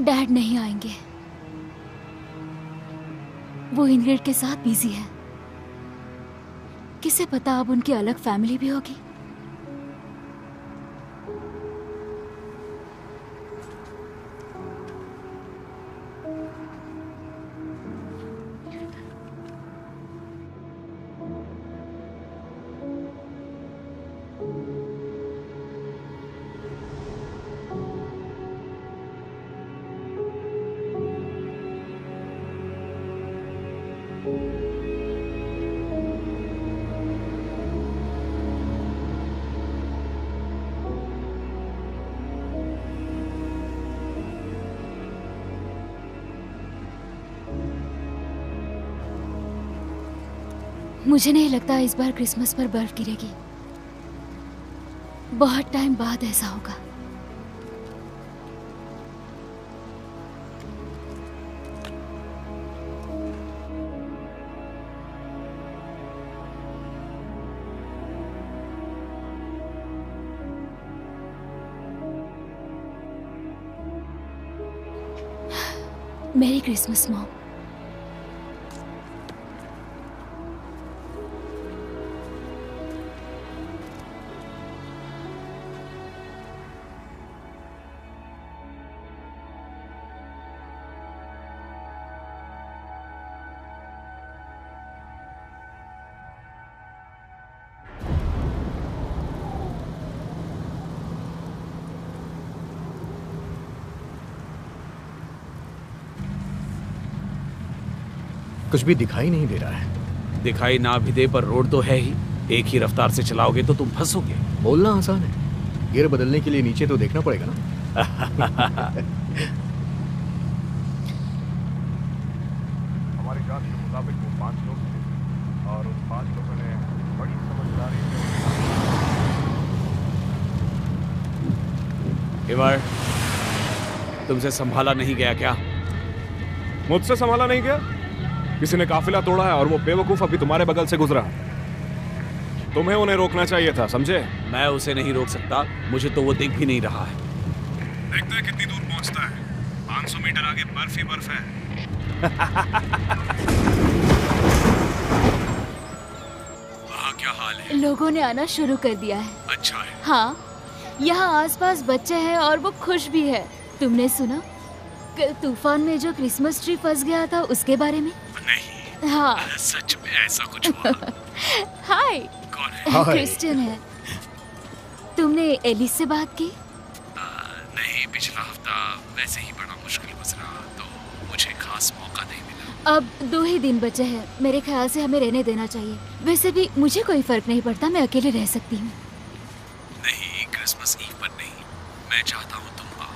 Dad नहीं आएंगे, वो इंग्रिड के साथ बिजी है। किसे पता अब उनकी अलग फैमिली भी होगी। मुझे नहीं लगता इस बार क्रिसमस पर बर्फ गिरेगी। बहुत टाइम बाद ऐसा होगा। मेरी क्रिसमस मॉम। कुछ भी दिखाई नहीं दे रहा है। दिखाई ना भी दे पर रोड तो है ही। एक ही रफ्तार से चलाओगे तो तुम फंसोगे। बोलना आसान है, गियर बदलने के लिए नीचे तो देखना पड़ेगा ना। हमारी जांच के मुताबिक वो 5 लोग थे और उन 5 लोगों ने बड़ी समझदारी से इवर, तुमसे संभाला नहीं गया क्या? मुझसे संभाला नहीं गया? किसी ने काफिला तोड़ा है और वो बेवकूफ अभी तुम्हारे बगल से गुजरा। तुम्हें उन्हें रोकना चाहिए था, समझे? मैं उसे नहीं रोक सकता, मुझे तो वो दिख भी नहीं रहा है। देखते हैं कितनी दूर पहुंचता है। 500 मीटर आगे बर्फ ही बर्फ है। वहाँ क्या हाल है? लोगों ने आना शुरू कर दिया है। अच्छा है। हाँ, यहाँ आसपास बच्चे हैं और वो खुश भी है। तुमने सुना कल तूफान में जो क्रिसमस ट्री फंस गया था उसके बारे में? नहीं। हाँ। सच में ऐसा कुछ हुआ? हाय। कौन है? क्रिस्टियन है। तुमने एलिस से बात की? नहीं, पिछला हफ्ता वैसे ही बड़ा मुश्किल गुजरा तो मुझे खास मौका नहीं मिला। अब 2 ही दिन बचे हैं। मेरे ख्याल से हमें रहने देना चाहिए। वैसे भी मुझे कोई फर्क नहीं पड़ता, मैं अकेले रह सकती हूँ। नहीं, क्रिसमस ईव पर नहीं। मैं चाहता हूँ तुम आओ।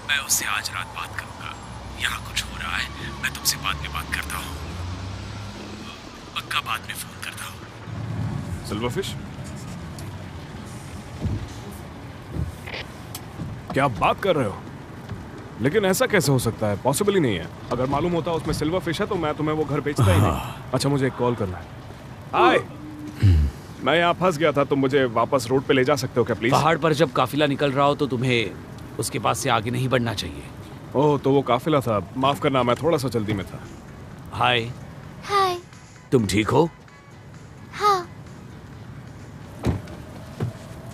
मैं उससे आज रात बात करूंगा। यहाँ कुछ हो रहा है, मैं तुमसे बाद में बात करता हूँ। पक्का बाद में फोन करता हूँ। सिल्वरफिश, क्या आप बात कर रहे हो? लेकिन ऐसा कैसे हो सकता है? पॉसिबल ही नहीं है। अगर मालूम होता उसमें सिल्वर फिश है तो मैं तुम्हें वो घर बेचता ही नहीं। अच्छा, मुझे एक कॉल करना है। हाय, मैं यहाँ फंस गया था, तुम मुझे वापस रोड पे ले जा सकते हो क्या प्लीज? पहाड़ पर जब काफिला निकल रहा हो तो तुम्हें उसके पास से आगे नहीं बढ़ना चाहिए। ओह, तो वो काफिला था। माफ करना, मैं थोड़ा सा जल्दी में था। हाय। हाय। तुम ठीक हो? हाँ।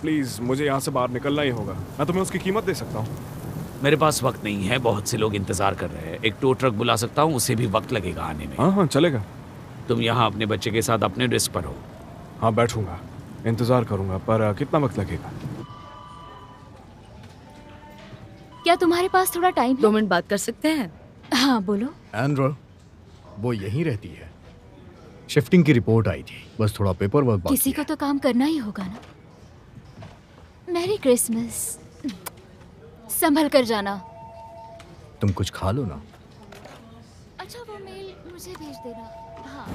प्लीज, मुझे यहाँ से बाहर निकलना ही होगा। मैं तुम्हें उसकी कीमत दे सकता हूँ। मेरे पास वक्त नहीं है, बहुत से लोग इंतजार कर रहे हैं। एक टो ट्रक बुला सकता हूँ, उसे भी वक्त लगेगा आने में। हाँ हाँ, चलेगा। तुम यहाँ अपने बच्चे के साथ अपने रिस्क पर हो। हाँ, बैठूंगा, इंतजार करूंगा, पर कितना वक्त लगेगा? क्या तुम्हारे पास थोड़ा टाइम है? 2 मिनट बात कर सकते हैं? हाँ, बोलो। एंड्रो, वो यहीं रहती है। शिफ्टिंग की रिपोर्ट आई थी, बस थोड़ा पेपर वर्क बाकी किसी को तो काम करना ही होगा ना। Merry Christmas. संभल कर जाना। तुम कुछ खा लो ना। अच्छा, वो मेल मुझे भेज देना। हाँ।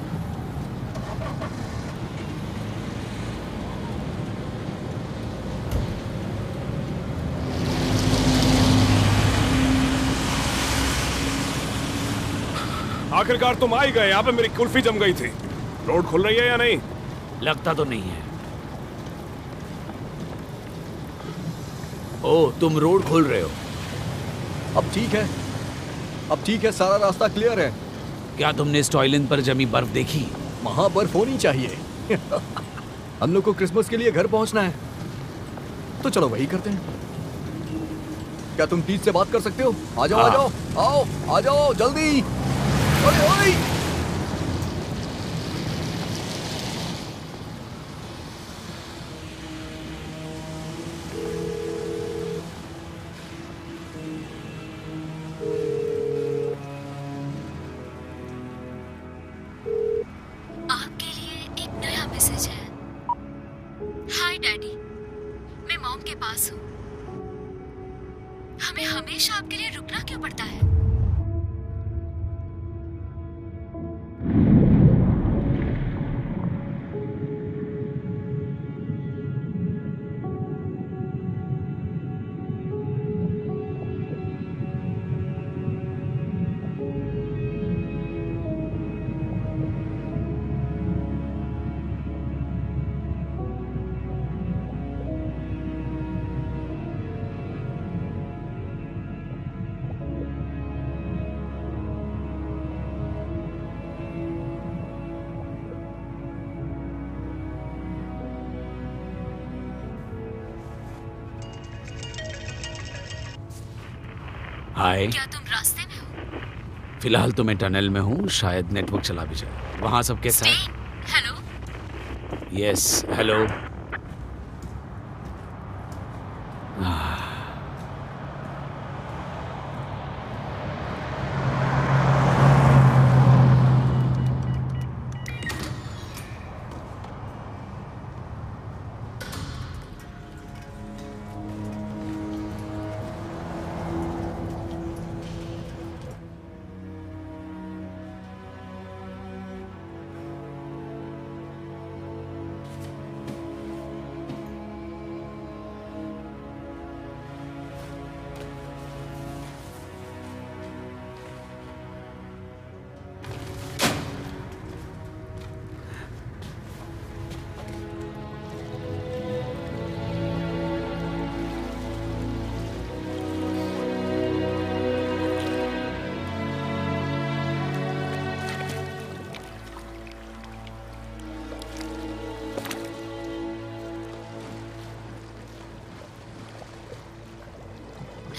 आखिरकार तुम आ ही गए। यहाँ पे मेरी कुल्फी जम गई थी। रोड खुल रही है या नहीं? लगता तो नहीं है। ओह, तुम रोड खोल रहे हो। अब ठीक है, सारा रास्ता क्लियर है। क्या तुमने इस टॉयलेट पर जमी बर्फ देखी? वहां बर्फ होनी चाहिए। हम लोग को क्रिसमस के लिए घर पहुंचना है, तो चलो वही करते हैं। क्या तुम टीच से बात कर सकते हो? आ जाओ, आ जाओ जल्दी। अरे ओए! आपके लिए एक नया मैसेज है। हाय डैडी, मैं मॉम के पास हूँ। हमें हमेशा आपके लिए रुकना क्यों पड़ता है? हाय, क्या तुम रास्ते में हो? फिलहाल तो मैं टनल में हूँ, शायद नेटवर्क चला भी जाए। वहाँ सब कैसा है? Hello, yes, hello.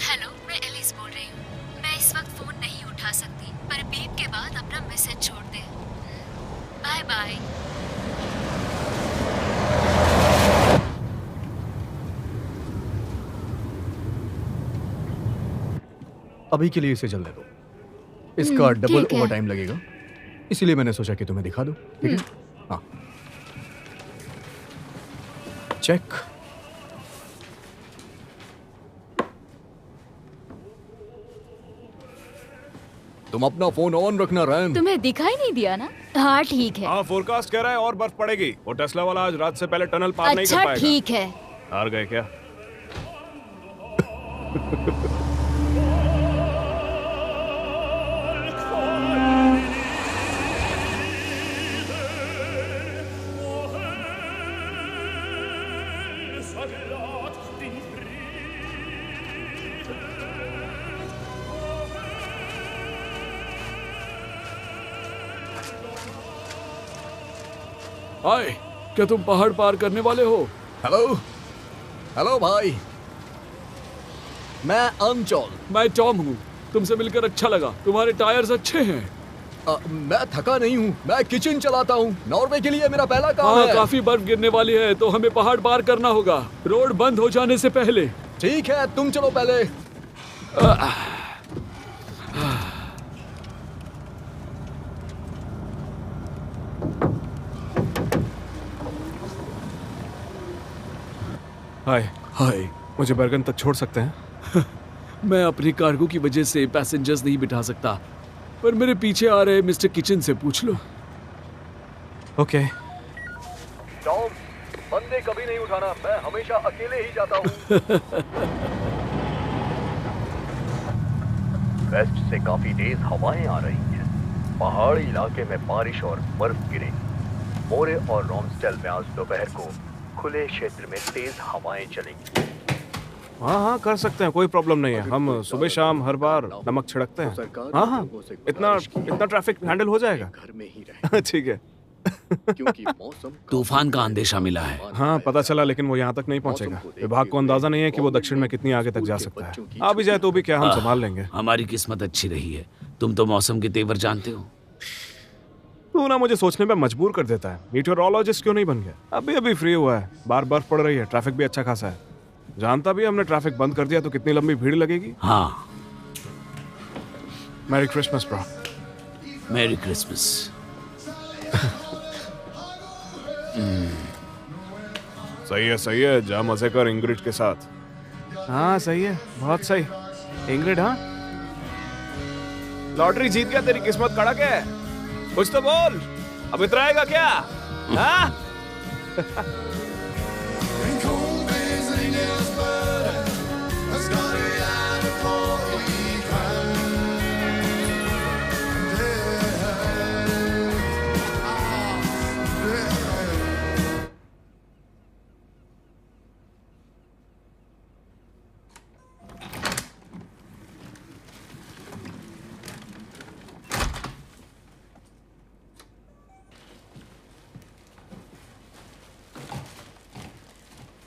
हेलो, मैं एलिस बोल रही हूँ। मैं इस वक्त फोन नहीं उठा सकती, पर बीप के बाद अपना मैसेज छोड़ दे। Bye bye. अभी के लिए इसे चलने दो, इसका डबल ठीक है। ओवर टाइम लगेगा, इसीलिए मैंने सोचा कि तुम्हें दिखा दूं। ठीक है? हाँ, चेक। तुम अपना फोन ऑन रखना रैन। तुम्हें दिखाई नहीं दिया ना? हाँ ठीक है। हाँ, फोरकास्ट कह रहा है और बर्फ पड़ेगी। वो टेस्ला वाला आज रात से पहले टनल पार नहीं कर अच्छा पाएगा। ठीक है। हार गए क्या? हाय, क्या तुम पहाड़ पार करने वाले हो? हेलो, हेलो भाई, मैं अंचल। मैं टॉम हूँ, तुमसे मिलकर अच्छा लगा। तुम्हारे टायर्स अच्छे हैं। मैं थका नहीं हूँ, मैं किचन चलाता हूँ। नॉर्वे के लिए मेरा पहला काम हाँ, है। काफी बर्फ गिरने वाली है, तो हमें पहाड़ पार करना होगा, रोड बंद हो जाने से पहले। ठीक है, तुम चलो पहले। हाय, हाय, मुझे बर्गन तक छोड़ सकते हैं? मैं अपनी कार्गो की वजह से पैसेंजर्स नहीं बिठा सकता, पर मेरे पीछे आ रहे मिस्टर किचन से पूछ लो। ओके। टॉम, बंदे कभी नहीं उठाना, मैं हमेशा अकेले ही जाता हूँ। वेस्ट से काफी तेज हवाएं आ रही हैं। पहाड़ी इलाके में बारिश और बर्फ गिरेगी। मोरे और रोम्सटेल में आज दोपहर को खुले क्षेत्र में तेज हवाएं चलेंगी। हाँ हाँ कर सकते हैं, कोई प्रॉब्लम नहीं है। हम सुबह शाम हर बार नमक छिड़कते हैं। हाँ हाँ, इतना इतना ट्रैफिक हैंडल हो जाएगा। घर में ही रहे ठीक है। क्योंकि मौसम तूफान का अंदेशा मिला है। हाँ पता चला, लेकिन वो यहाँ तक नहीं पहुँचेगा। विभाग को अंदाजा नहीं है कि वो दक्षिण में कितनी आगे तक जा सकता है। आ भी जाए तो भी क्या, हम संभाल लेंगे। हमारी किस्मत अच्छी रही है, तुम तो मौसम के तेवर जानते हो। तू ना मुझे सोचने पे मजबूर कर देता है। मीटेरोलॉजिस्ट क्यों नहीं बन गया? अभी अभी फ्री हुआ है, बाहर बर्फ पड़ रही है, ट्रैफिक भी अच्छा खासा है। जानता भी हमने ट्रैफिक बंद कर दिया तो कितनी लंबी भीड़ लगेगी। हाँ, merry Christmas bro. Merry Christmas. सही है, जा मजे कर इंग्रिड के साथ। हाँ सही है, बहुत सही। इंग्रिड, हाँ लॉटरी जीत गया, तेरी किस्मत कड़क है। कुछ तो बोल, अब इतराएगा क्या? हाँ?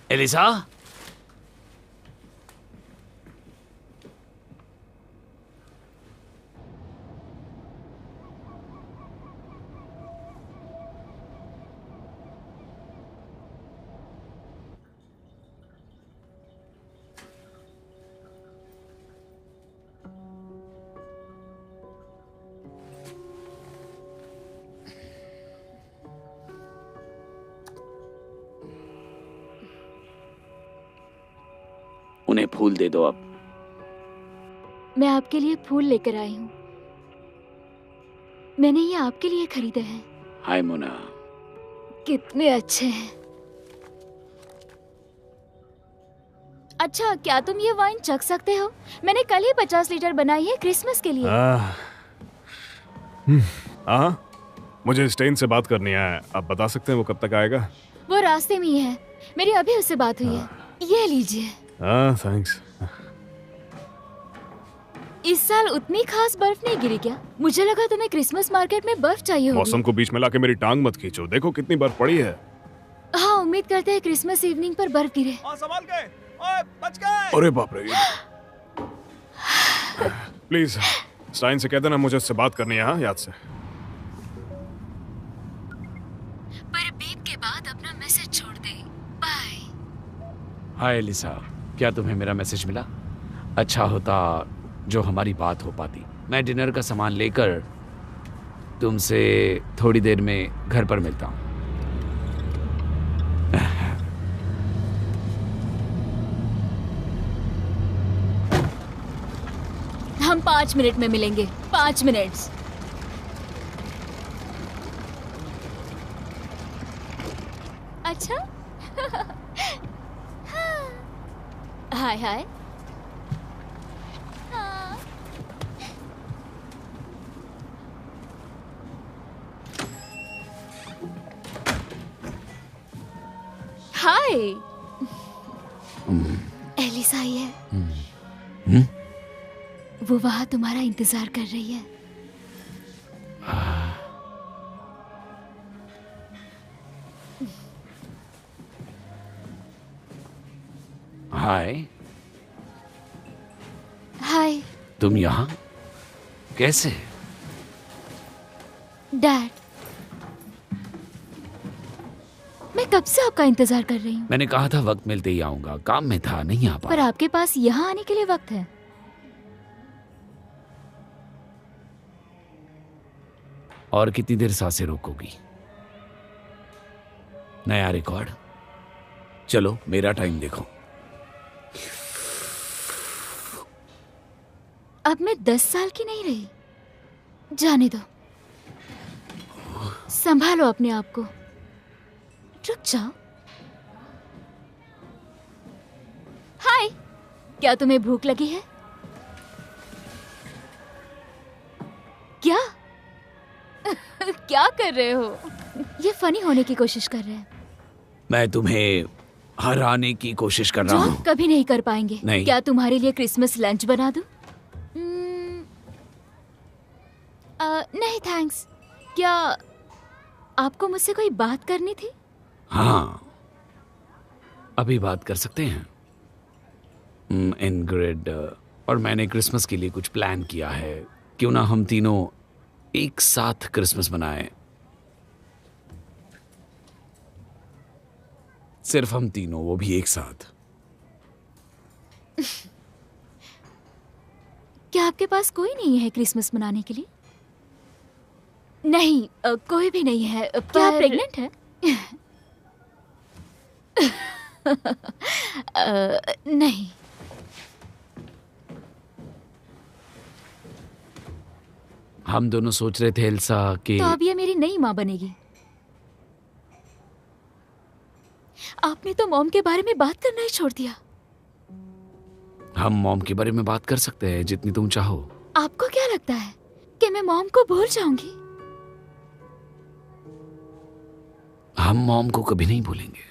एलिसा, उन्हें फूल दे दो अब। मैं आपके लिए फूल लेकर आई हूँ। मैंने ये आपके लिए खरीदे हैं। हाय मोना। कितने अच्छे हैं। अच्छा, क्या तुम ये वाइन चख सकते हो? मैंने कल ही 50 लीटर बनाई है क्रिसमस के लिए। मुझे स्टेन से बात करनी है। आप बता सकते हैं वो कब तक आएगा? वो रास्ते में ही है, मेरी अभी उससे बात हुई है। ये लीजिए। थैंक्स। इस साल उतनी खास बर्फ नहीं गिरी क्या? मुझे लगा तुम्हें क्रिसमस मार्केट में बर्फ चाहिए होगी। मौसम को बीच में लाके मेरी टांग मत खींचो, देखो कितनी बर्फ पड़ी है। हाँ, उम्मीद करते हैं क्रिसमस इवनिंग पर बर्फ गिरे। संभाल के, ओए, बच गए। अरे बाप रे। प्लीज स्टाइन से कह देना मुझे उससे बात करनी है। हाँ, याद से। पर बीप के बाद अपना मैसेज छोड़ दे। बाय। हाय एलिसा, क्या तुम्हें मेरा मैसेज मिला? अच्छा होता जो हमारी बात हो पाती। मैं डिनर का सामान लेकर तुमसे थोड़ी देर में घर पर मिलता हूँ। हम 5 मिनट में मिलेंगे। 5 मिनट। अच्छा। हाय हाय। हाय। एलिसा आई है। वो वहां तुम्हारा इंतजार कर रही है। हाय। हाय। तुम यहाँ कैसे? डैड, मैं कब से आपका इंतजार कर रही हूँ। मैंने कहा था वक्त मिलते ही आऊंगा, काम में था, नहीं आ पर पाया। आपके पास यहाँ आने के लिए वक्त है। और कितनी देर सांसें रोकोगी? नया रिकॉर्ड? चलो मेरा टाइम देखो। अब मैं 10 साल की नहीं रही। जाने दो, संभालो अपने आप को। रुक जाओ। हाय, क्या तुम्हें भूख लगी है? क्या? क्या कर रहे हो? ये फनी होने की कोशिश कर रहे हैं। मैं तुम्हें हराने की कोशिश कर रहा जो हूँ। कभी नहीं कर पाएंगे। नहीं। क्या तुम्हारे लिए क्रिसमस लंच बना दूं? नहीं थैंक्स। क्या आपको मुझसे कोई बात करनी थी? हाँ, अभी बात कर सकते हैं। इनग्रिड और मैंने क्रिसमस के लिए कुछ प्लान किया है। क्यों ना हम तीनों एक साथ क्रिसमस मनाएं। सिर्फ हम तीनों, वो भी एक साथ। क्या आपके पास कोई नहीं है क्रिसमस मनाने के लिए? नहीं, कोई भी नहीं है। क्या आप प्रेग्नेंट है? नहीं। हम दोनों सोच रहे थे एल्सा कि तो अब ये मेरी नई माँ बनेगी। आपने तो मॉम के बारे में बात करना ही छोड़ दिया। हम मॉम के बारे में बात कर सकते हैं जितनी तुम चाहो। आपको क्या लगता है कि मैं मॉम को भूल जाऊंगी? हम मॉम को कभी नहीं भूलेंगे।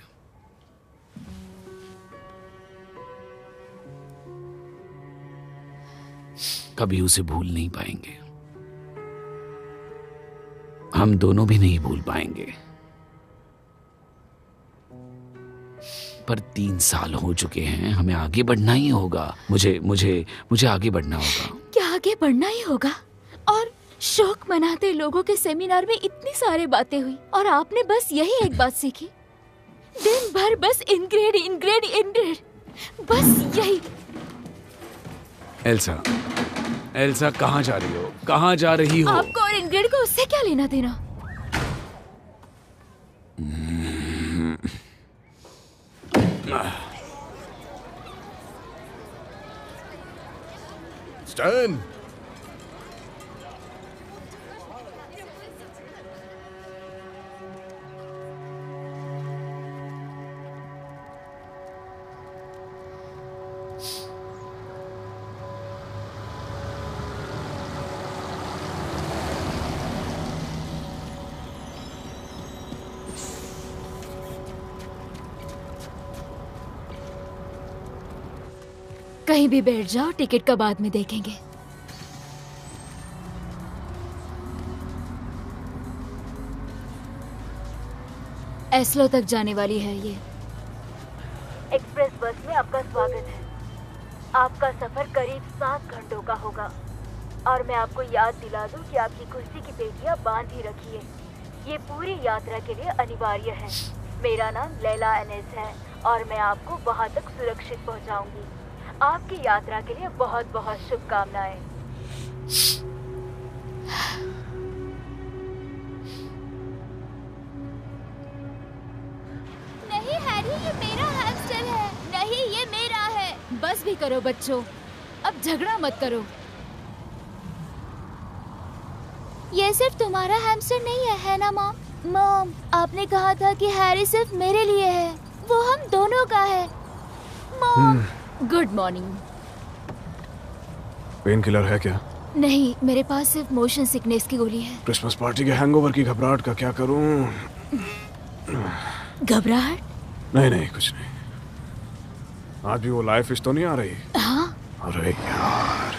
कभी उसे भूल नहीं पाएंगे। हम दोनों भी नहीं भूल पाएंगे। पर 3 साल हो चुके हैं, हमें आगे बढ़ना ही होगा। मुझे आगे बढ़ना होगा। क्या आगे बढ़ना ही होगा? और शौक मनाते लोगों के सेमिनार में इतनी सारी बातें हुई और आपने बस यही एक बात सीखी। दिन भर बस इनग्रेड इनग्रेड इनग्रेड, बस यही। एल्सा कहाँ जा रही हो? कहाँ जा रही हो? आपको और इनग्रेड को उससे क्या लेना देना? स्टैन, कहीं भी बैठ जाओ, टिकट का बाद में देखेंगे। एस्लो तक जाने वाली है ये एक्सप्रेस बस में। आपका स्वागत है। आपका सफर करीब 7 घंटों का होगा और मैं आपको याद दिला दूं कि आपकी कुर्सी की पेटियां बांध ही रखिए। ये पूरी यात्रा के लिए अनिवार्य है। मेरा नाम लैला एनेस है और मैं आपको वहां तक सुरक्षित पहुंचाऊंगी। आपकी यात्रा के लिए बहुत बहुत शुभकामनाएं। नहीं हैरी, ये मेरा हैमस्टर है। नहीं, ये मेरा है। बस भी करो बच्चों, अब झगड़ा मत करो। ये सिर्फ तुम्हारा हैमस्टर नहीं है ना मॉम? मॉम, आपने कहा था कि हैरी सिर्फ मेरे लिए है। वो हम दोनों का है। Mom, good morning. Pain killer है क्या? नहीं, मेरे पास सिर्फ मोशन सिकनेस की गोली है। क्रिसमस पार्टी के हैंगओवर की घबराहट का क्या करूं? घबराहट? नहीं, कुछ नहीं। आज भी वो लाइव फिश तो नहीं आ रही? हाँ। अरे यार,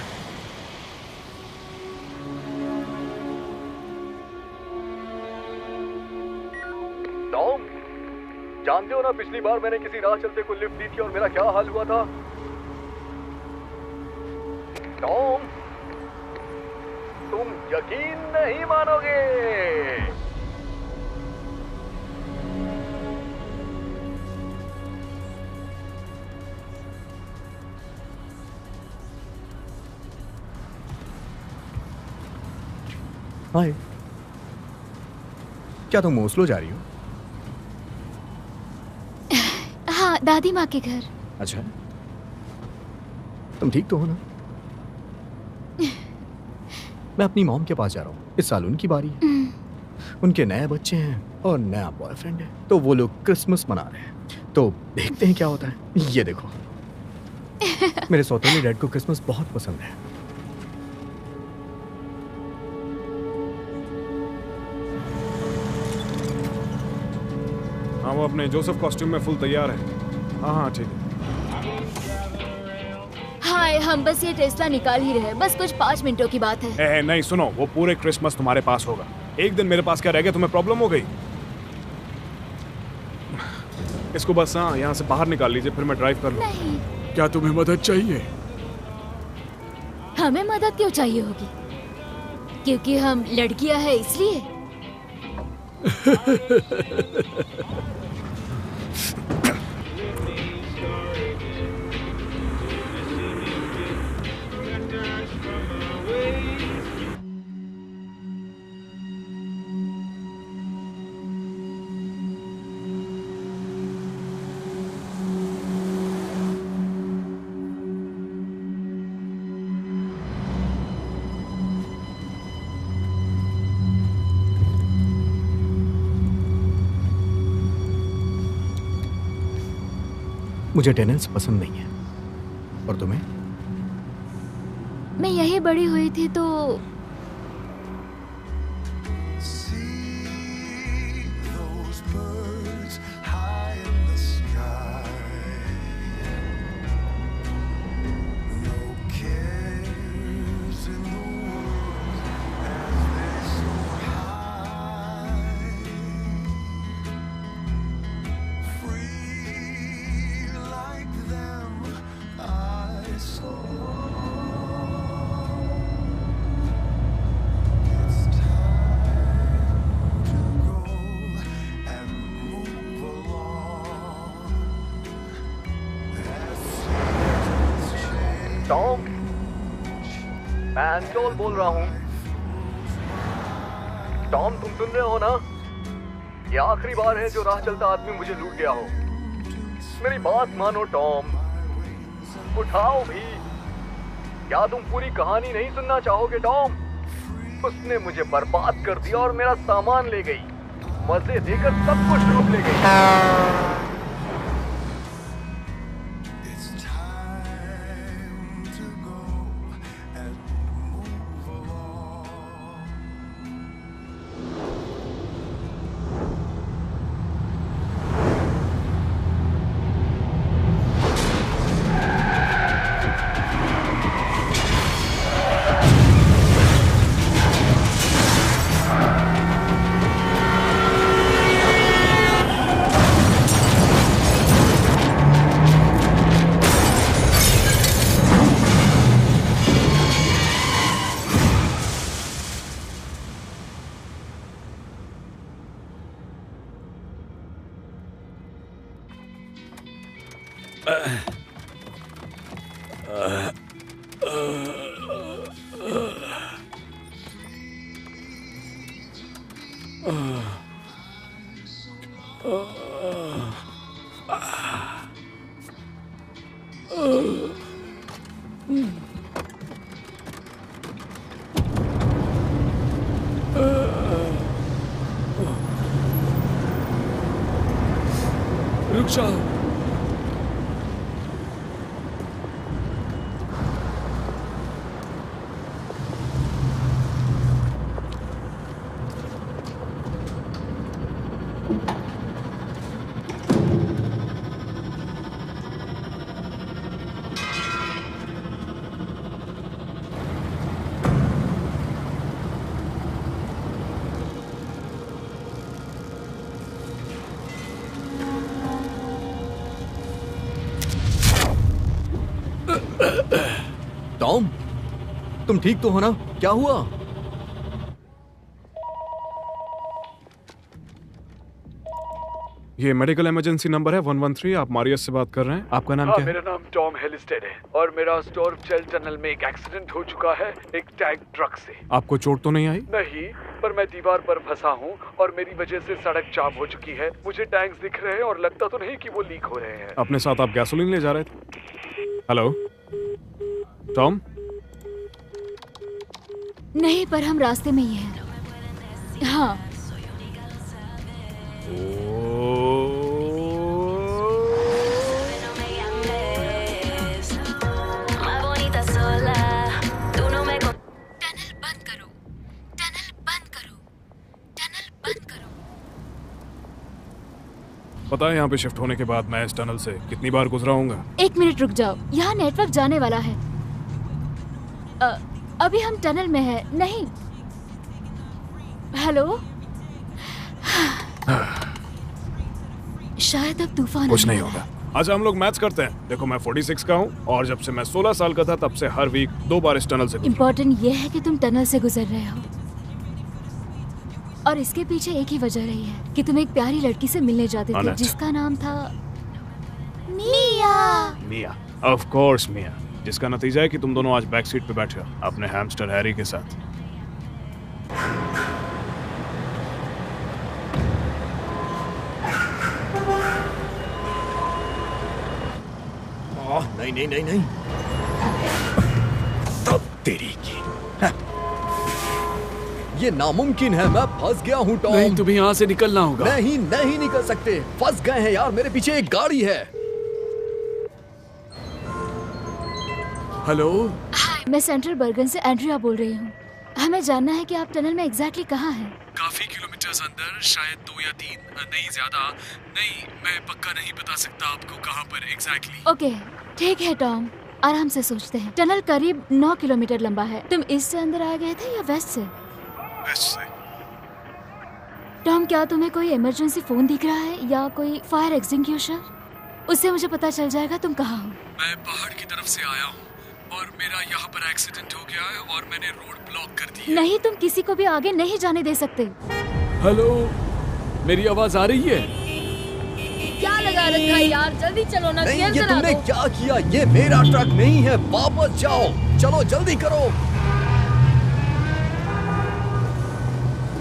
टॉम, जानते हो ना पिछली बार मैंने किसी राह चलते को लिफ्ट दी थी और मेरा क्या हाल हुआ था? टॉम, तुम यकीन नहीं मानोगे। हाय, क्या तुम ओस्लो जा रही हो? हाँ, दादी माँ के घर। अच्छा, तुम ठीक तो हो ना? मैं अपनी मॉम के पास जा रहा हूँ। इस साल उनकी बारी है। उनके नए बच्चे हैं और नया बॉयफ्रेंड है, तो वो लोग क्रिसमस मना रहे हैं। तो देखते हैं क्या होता है। ये देखो, मेरे सौतेले डैड को क्रिसमस बहुत पसंद है। हाँ, वो अपने जोसेफ कॉस्ट्यूम में फुल तैयार है। हाँ हाँ ठीक है। हाय, हम बस ये टेस्ला निकाल ही रहे हैं, बस कुछ 5 मिनटों की बात है। नहीं सुनो, वो पूरे क्रिसमस तुम्हारे पास होगा। एक दिन मेरे पास क्या रह गया, तुम्हें प्रॉब्लम हो गई? इसको बस यहाँ से बाहर निकाल लीजिए, फिर मैं ड्राइव कर लूँ। नहीं, क्या तुम्हें मदद चाहिए? हमें मदद क्यों चाहिए होगी? क्योंकि हम लड़कियां हैं इसलिए? मुझे टेनेंस पसंद नहीं है। और तुम्हें? मैं यही बड़ी हुई थी तो टॉम, मैं एंटोल बोल रहा हूँ। टॉम, तुम सुन रहे हो ना? ये आखिरी बार है जो राह चलता आदमी मुझे लूट गया हो। मेरी बात मानो टॉम, उठाओ भी। क्या तुम पूरी कहानी नहीं सुनना चाहोगे टॉम? उसने मुझे बर्बाद कर दिया और मेरा सामान ले गई, मजे देकर सब कुछ लूट ले गई। रुक जाओ। टॉम, तुम ठीक तो हो ना? क्या हुआ? ये मेडिकल इमरजेंसी नंबर है 113। आप मारियस से बात कर रहे हैं। आपका नाम क्या है? मेरा नाम टॉम हेलिस्टेड है और मेरा स्टोर शेल टनल में एक एक्सीडेंट हो चुका है एक टैंक ट्रक से। आपको चोट तो नहीं आई? नहीं, पर मैं दीवार पर फंसा हूँ और मेरी वजह से सड़क जाम हो चुकी है। मुझे टैंक्स दिख रहे हैं और लगता तो नहीं कि वो लीक हो रहे हैं। अपने साथ आप गैसोलीन ले जा रहे थे? Hello Tom? नहीं, पर हम रास्ते में ही हैं। हाँ। पता है यहाँ पे शिफ्ट होने के बाद मैं इस टनल से कितनी बार गुजरा हूँगा? 1 मिनट रुक जाओ, यहाँ नेटवर्क जाने वाला है। अभी हम टनल में है। नहीं, हेलो। शायद अब तूफान कुछ नहीं आने वाला होगा। आज हम लोग मैच करते हैं। देखो मैं 46 का हूँ और जब से मैं 16 साल का था तब से हर वीक 2 बार इस टनल से है। गुजरा। इम्पोर्टेंट ये है कि तुम टनल से गुजर रहे हो, और इसके पीछे एक ही वजह रही है कि तुम एक प्यारी लड़की से मिलने जाते थे अनंत। जिसका नाम था मिया। मिया, ऑफ कोर्स मिया, जिसका नतीजा है कि तुम दोनों आज बैक सीट पे बैठे हो अपने हैमस्टर हैरी के साथ। नहीं नहीं नहीं नहीं, तब तेरी की। हाँ। ये नामुमकिन है, मैं फंस गया हूँ टॉम। नहीं, तुम्हें यहाँ से निकलना होगा। नहीं नहीं निकल सकते, फंस गए हैं यार, मेरे पीछे एक गाड़ी है। हेलो, हाय, मैं सेंट्रल बर्गन से एंड्रिया बोल रही हूँ। हमें जानना है कि आप टनल में एग्जैक्टली कहाँ हैं। काफी किलोमीटर्स अंदर, शायद 2 या 3, नहीं ज्यादा। नहीं, मैं पक्का नहीं बता सकता आपको कहाँ पर एग्जैक्टली। ओके, ठीक है टॉम, आराम से सोचते हैं। टनल करीब 9 किलोमीटर लंबा है। तुम ईस्ट से अंदर आ गए थे या वेस्ट से? वेस्ट से। टॉम, क्या तुम्हें कोई इमरजेंसी फोन दिख रहा है या कोई फायर एक्सटिंग्विशर? उससे मुझे पता चल जाएगा तुम कहाँ हो। मैं पहाड़ की तरफ से आया हूँ और मेरा यहाँ पर एक्सीडेंट हो गया है और मैंने रोड ब्लॉक कर दी है। नहीं, तुम किसी को भी आगे नहीं जाने दे सकते। हेलो, मेरी आवाज आ रही है? क्या लगा रखा है यार, जल्दी चलो ना। नहीं, ये तुमने क्या किया? ये मेरा ट्रक नहीं है, वापस जाओ। चलो जल्दी करो।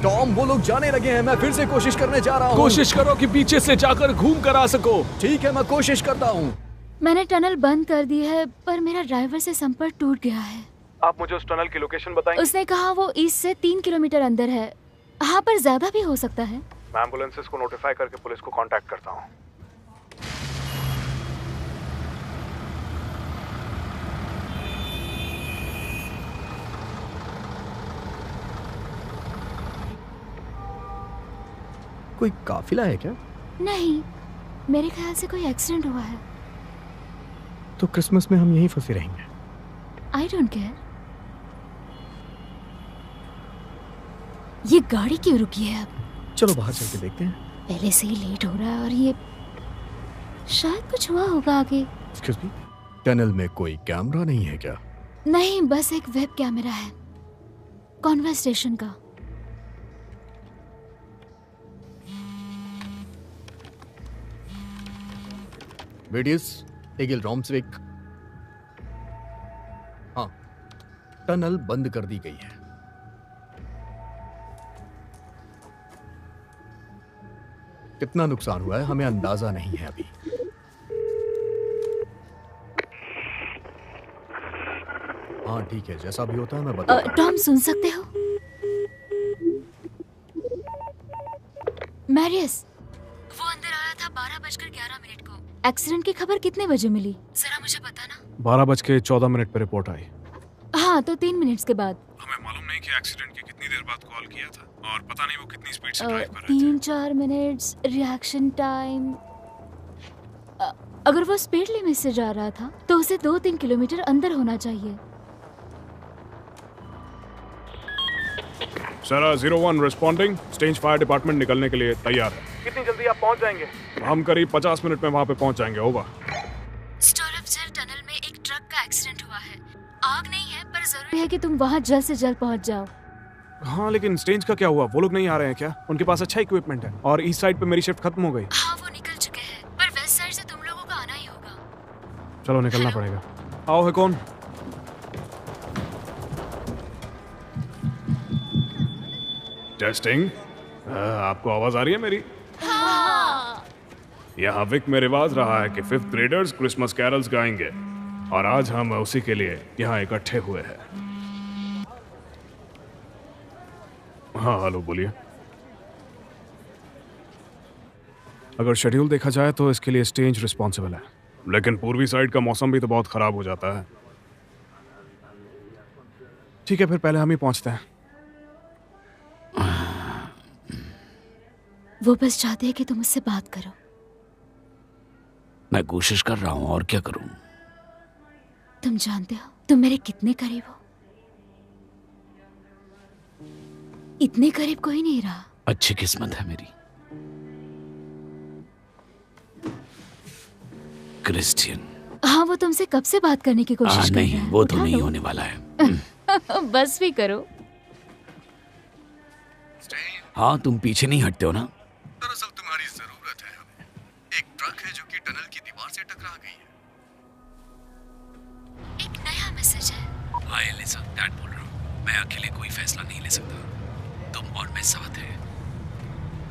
टॉम, वो लोग जाने लगे हैं, मैं फिर से कोशिश करने जा रहा हूँ। कोशिश करो कि पीछे से जाकर घूम कर आ सको। ठीक है, मैं कोशिश करता हूँ। मैंने टनल बंद कर दी है, पर मेरा ड्राइवर से संपर्क टूट गया है। आप मुझे उस टनल की लोकेशन बताएंगे? उसने कहा वो ईस्ट से 3 किलोमीटर अंदर है। हाँ, पर ज्यादा भी हो सकता है। मैं एम्बुलेंसेस को नोटिफाई करके पुलिस को कांटेक्ट करता हूँ। कोई काफिला है क्या? नहीं, मेरे ख्याल से कोई एक्सीडेंट हुआ है। तो क्रिसमस में हम यहीं फंसे रहेंगे। I don't care. ये गाड़ी क्यों रुकी है अब? चलो बाहर चल के देखते हैं। पहले से ही लेट हो रहा है और ये शायद कुछ हुआ होगा आगे। एक्सक्यूज मी, टनल में कोई कैमरा नहीं है क्या? नहीं, बस एक वेब कैमरा है, कॉन्वर्सेशन का। Videos, Egil Romsvik। हाँ, टनल बंद कर दी गई है। कितना नुकसान हुआ है हमें अंदाजा नहीं है अभी। हाँ ठीक है, जैसा भी होता है मैं बता। टॉम, सुन सकते हो? मैरियस, वो अंदर आया था 12:11 को। एक्सीडेंट की खबर कितने बजे मिली, जरा मुझे बताना। 12:14 पे रिपोर्ट आई। हाँ, तो 3 मिनट्स के बाद। हमें मालूम नहीं कि एक्सीडेंट के कितनी देर बाद कॉल किया था और पता नहीं वो कितनी स्पीड से ड्राइव कर रहे थे। 3-4 मिनट्स रिएक्शन टाइम। अगर वो स्पीड लिमिट से जा रहा था तो उसे 2-3 किलोमीटर अंदर होना चाहिए। Sir 01 responding. Stage fire department निकलने के लिए तैयार है। कितनी जल्दी आप पहुंच जाएंगे? हम करीब 50 मिनट में वहाँ पे पहुंच जाएंगे। ओवर। स्टोरफजेल टनल में एक ट्रक का एक्सीडेंट हुआ है। आग नहीं है, पर जरूरी है कि तुम वहाँ जल्द से जल्द पहुँच जाओ। हाँ, लेकिन स्टेज का क्या हुआ? वो लोग नहीं आ रहे हैं क्या? उनके पास अच्छा इक्विपमेंट है और ईस्ट साइड पे मेरी शिफ्ट खत्म हो गई। हाँ, वो निकल चुके हैं, पर वेस्ट साइड से तुम लोगों को आना ही होगा। चलो निकलना पड़ेगा। आओ। है कौन? टेस्टिंग। आपको आवाज आ रही है मेरी? हाँ। यहाँ विक में रिवाज रहा है कि 5th ग्रेडर्स क्रिसमस कैरल्स गाएंगे और आज हम उसी के लिए यहाँ इकट्ठे हुए हैं। हाँ, हेलो, बोलिए। अगर शेड्यूल देखा जाए तो इसके लिए स्टेज रिस्पॉन्सिबल है, लेकिन पूर्वी साइड का मौसम भी तो बहुत खराब हो जाता है। ठीक है, फिर पहले हम ही पहुंचते हैं। वो बस चाहते हैं कि तुम उससे बात करो। मैं कोशिश कर रहा हूँ, और क्या करूँ। तुम जानते हो तुम मेरे कितने करीब हो? इतने करीब कोई नहीं रहा। अच्छी किस्मत है मेरी। क्रिस्टियन। हाँ, वो तुमसे कब से बात करने की कोशिश कर रहा नहीं, है। वो तो उठा नहीं लो। होने वाला है। बस भी करो। हाँ, तुम पीछे नहीं हटते हो ना? दरअसल तुम्हारी जरूरत है हमें। एक ट्रक है जो कि टनल की दीवार से टकरा गई है। एक नया मैसेज है। हाँ एलिसा, डैड बोल रहा हूँ। मैं अकेले कोई फैसला नहीं ले सकता, तुम और मैं साथ हैं।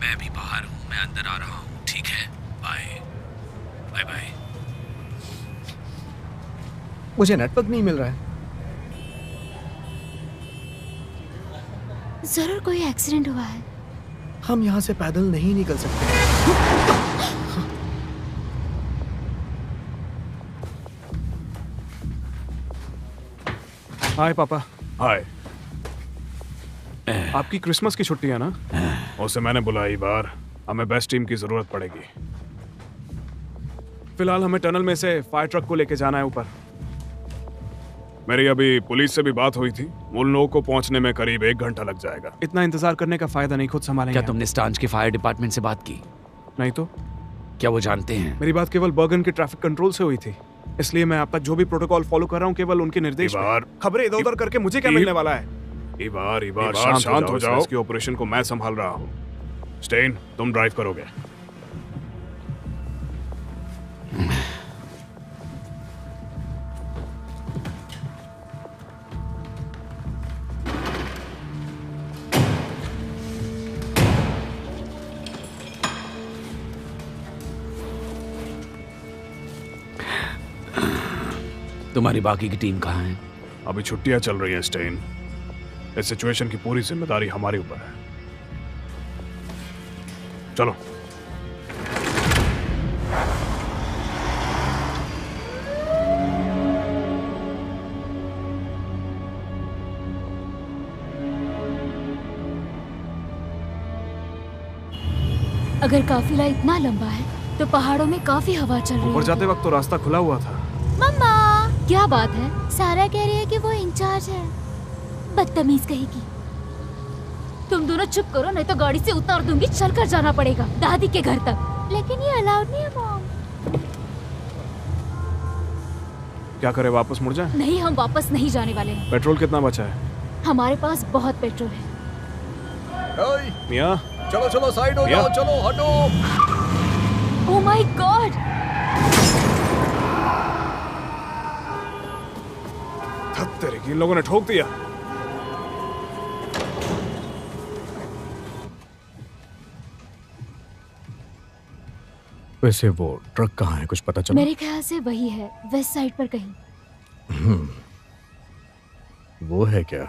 मैं अभी बाहर हूँ, मैं अंदर आ रहा हूँ। ठीक है, बाय बाय बाय। मुझे नेटवर्क नहीं मिल रहा है। जरूर कोई एक्सीडेंट हुआ है। हम यहाँ से पैदल नहीं निकल सकते। हाय पापा। हाय। आपकी क्रिसमस की छुट्टी है ना? उसे मैंने बुलाई बार। हमें बेस्ट टीम की जरूरत पड़ेगी। फिलहाल हमें टनल में से फायर ट्रक को लेके जाना है ऊपर। मेरी अभी पुलिस से भी बात हुई थी। उन लोगों को पहुंचने में करीब 1 घंटा लग जाएगा। इतना इंतजार करने का फायदा नहीं, खुद संभालेंगे। क्या तुमने स्टांज के फायर डिपार्टमेंट से बात की? नहीं तो क्या वो जानते हैं? मेरी बात केवल बर्गन के ट्रैफिक कंट्रोल से हुई थी, इसलिए मैं अब तक जो भी प्रोटोकॉल फॉलो कर रहा हूँ केवल उनके निर्देश पे। खबरें इधर उधर करके मुझे क्या मिलने वाला है? इबार शांत हो जाओ। इसके ऑपरेशन को मैं संभाल रहा हूँ। स्टेन, तुम ड्राइव करोगे। तुम्हारी बाकी की टीम कहाँ है? अभी छुट्टियां चल रही हैं स्टेन। इस सिचुएशन की पूरी जिम्मेदारी हमारे ऊपर है। चलो। अगर काफिला इतना लंबा है तो पहाड़ों में काफी हवा चल रही ऊपर है। जाते वक्त तो रास्ता खुला हुआ था। मम्मा, क्या बात है? सारा कह रही है कि वो इंचार्ज है। बदतमीज कहेगी। तुम दोनों चुप करो, नहीं तो गाड़ी से उतार दूंगी। चलकर जाना पड़ेगा दादी के घर तक। लेकिन ये अलाउड नहीं है मॉम। क्या करे, वापस मुड़ जाए? नहीं, हम वापस नहीं जाने वाले हैं। पेट्रोल कितना बचा है? हमारे पास बहुत पेट्रोल है। ओए, मियाँ, चलो चलो साइड हो या। जाओ, चलो हटो। Oh my God! तेरे की इन लोगों ने ठोक दिया। वैसे वो ट्रक कहाँ है, कुछ पता चला? मेरे ख्याल से वही है, वेस्ट साइड पर कहीं। वो है क्या?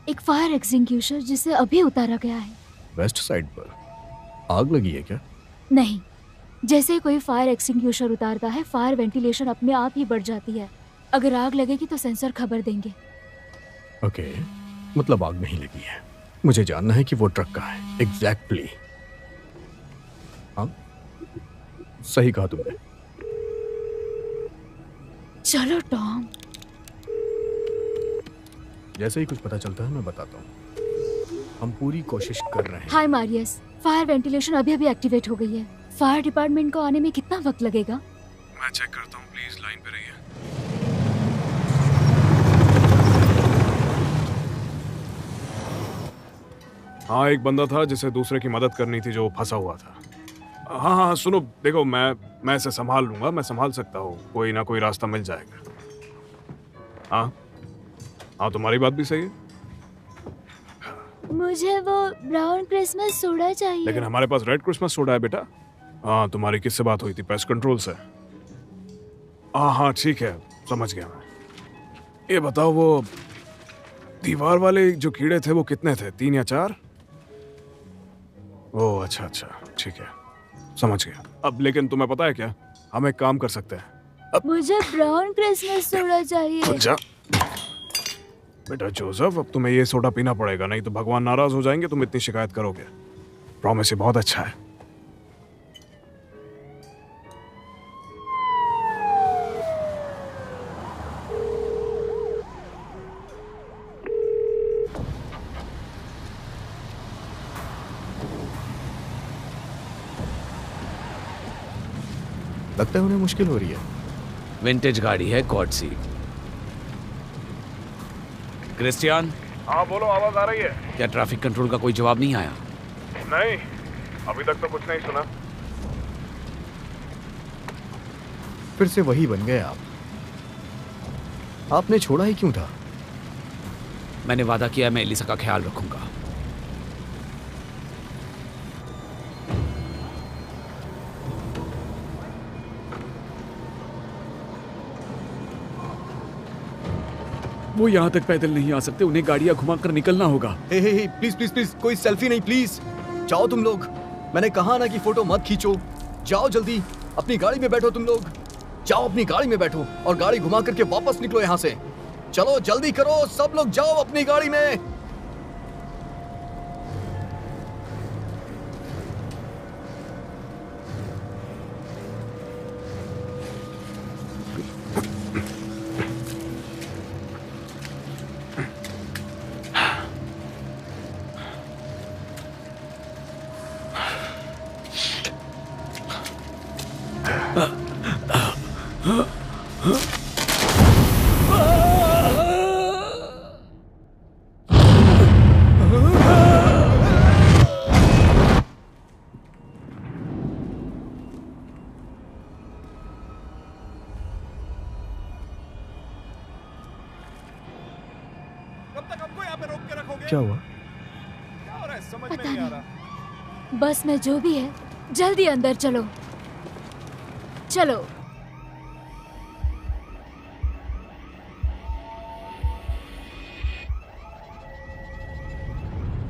एक फायर एक्सटिंग्विशर जिसे अभी उतारा गया है। वेस्ट साइड पर आग लगी है क्या? नहीं, जैसे कोई फायर एक्सटिंग्विशर उतारता है, फायर वेंटिलेशन अपने आप ही बढ़ जाती है। अगर आग लगेगी तो सेंसर खबर देंगे। ओके, मतलब आग नहीं लगी है। मुझे जानना है कि वो ट्रक कहाँ है एग्जैक्टली। हाँ, सही कहा तुमने। चलो टॉम। जैसे ही कुछ पता चलता है मैं बताता हूँ। हम पूरी कोशिश कर रहे हैं। हाय मारियस, फायर वेंटिलेशन अभी अभी एक्टिवेट हो गई है। फायर डिपार्टमेंट को आने में कितना वक्त लगेगा? मैं चेक करता हूँ, प्लीज लाइन पे रहिए। हाँ, एक बंदा था जिसे दूसरे की मदद करनी थी जो फंसा हुआ था। हाँ हाँ सुनो, देखो मैं इसे संभाल लूंगा, मैं संभाल सकता हूँ। कोई ना कोई रास्ता मिल जाएगा। हाँ हाँ, तुम्हारी बात भी सही है। मुझे वो ब्राउन क्रिसमस सोडा चाहिए। लेकिन हमारे पास रेड क्रिसमस सोडा है बेटा। हाँ, तुम्हारी किससे बात हुई थी? पेस्ट कंट्रोल से। हाँ हाँ ठीक है, समझ गया मैं। ये बताओ, वो दीवार वाले जो कीड़े थे वो कितने थे? 3 या 4? ओह अच्छा अच्छा, ठीक है, समझ गया। अब लेकिन तुम्हें पता है क्या, हम एक काम कर सकते हैं। मुझे ब्राउन क्रिसमस सोडा चाहिए। खुल जा बेटा जोसेफ, अब तुम्हें ये सोडा पीना पड़ेगा, नहीं तो भगवान नाराज हो जाएंगे। तुम इतनी शिकायत करोगे। प्रॉमिस, ये बहुत अच्छा है। लगता है उन्हें मुश्किल हो रही है। विंटेज गाड़ी है, कॉर्ड सीट। क्रिस्टियन। हाँ बोलो, आवाज आ रही है। क्या ट्रैफिक कंट्रोल का कोई जवाब नहीं आया? नहीं, अभी तक तो कुछ नहीं सुना। फिर से वही बन गए आप। आपने छोड़ा ही क्यों था? मैंने वादा किया मैं एलिसा का ख्याल रखूंगा। वो यहाँ तक पैदल नहीं आ सकते, उन्हें गाड़ियां घुमाकर निकलना होगा। हे प्लीज प्लीज प्लीज, कोई सेल्फी नहीं प्लीज। जाओ तुम लोग, मैंने कहा ना कि फोटो मत खींचो। जाओ जल्दी, अपनी गाड़ी में बैठो तुम लोग। जाओ अपनी गाड़ी में बैठो और गाड़ी घुमा करके वापस निकलो यहाँ से। चलो जल्दी करो, सब लोग जाओ अपनी गाड़ी में। क्या हुआ? पता नहीं। बस में जो भी है, जल्दी अंदर चलो। चलो।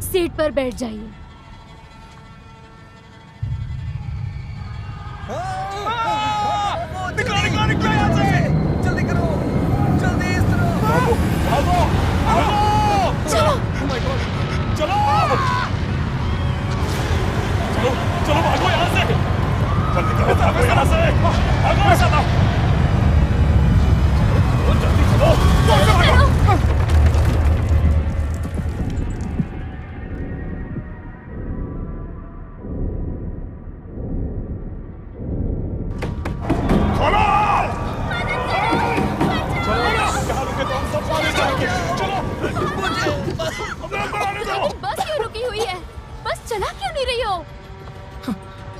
सीट पर बैठ जाइए। निकलो यहाँ से, जल्दी करो, जल्दी इस तरफ। भागो, भागो, भागो। चलो। Oh my God, चलो चलो चलो, भागो यहाँ से, जल्दी करो, भागो यहाँ से, भागो ऐसा ना। जल्दी चलो, चलो।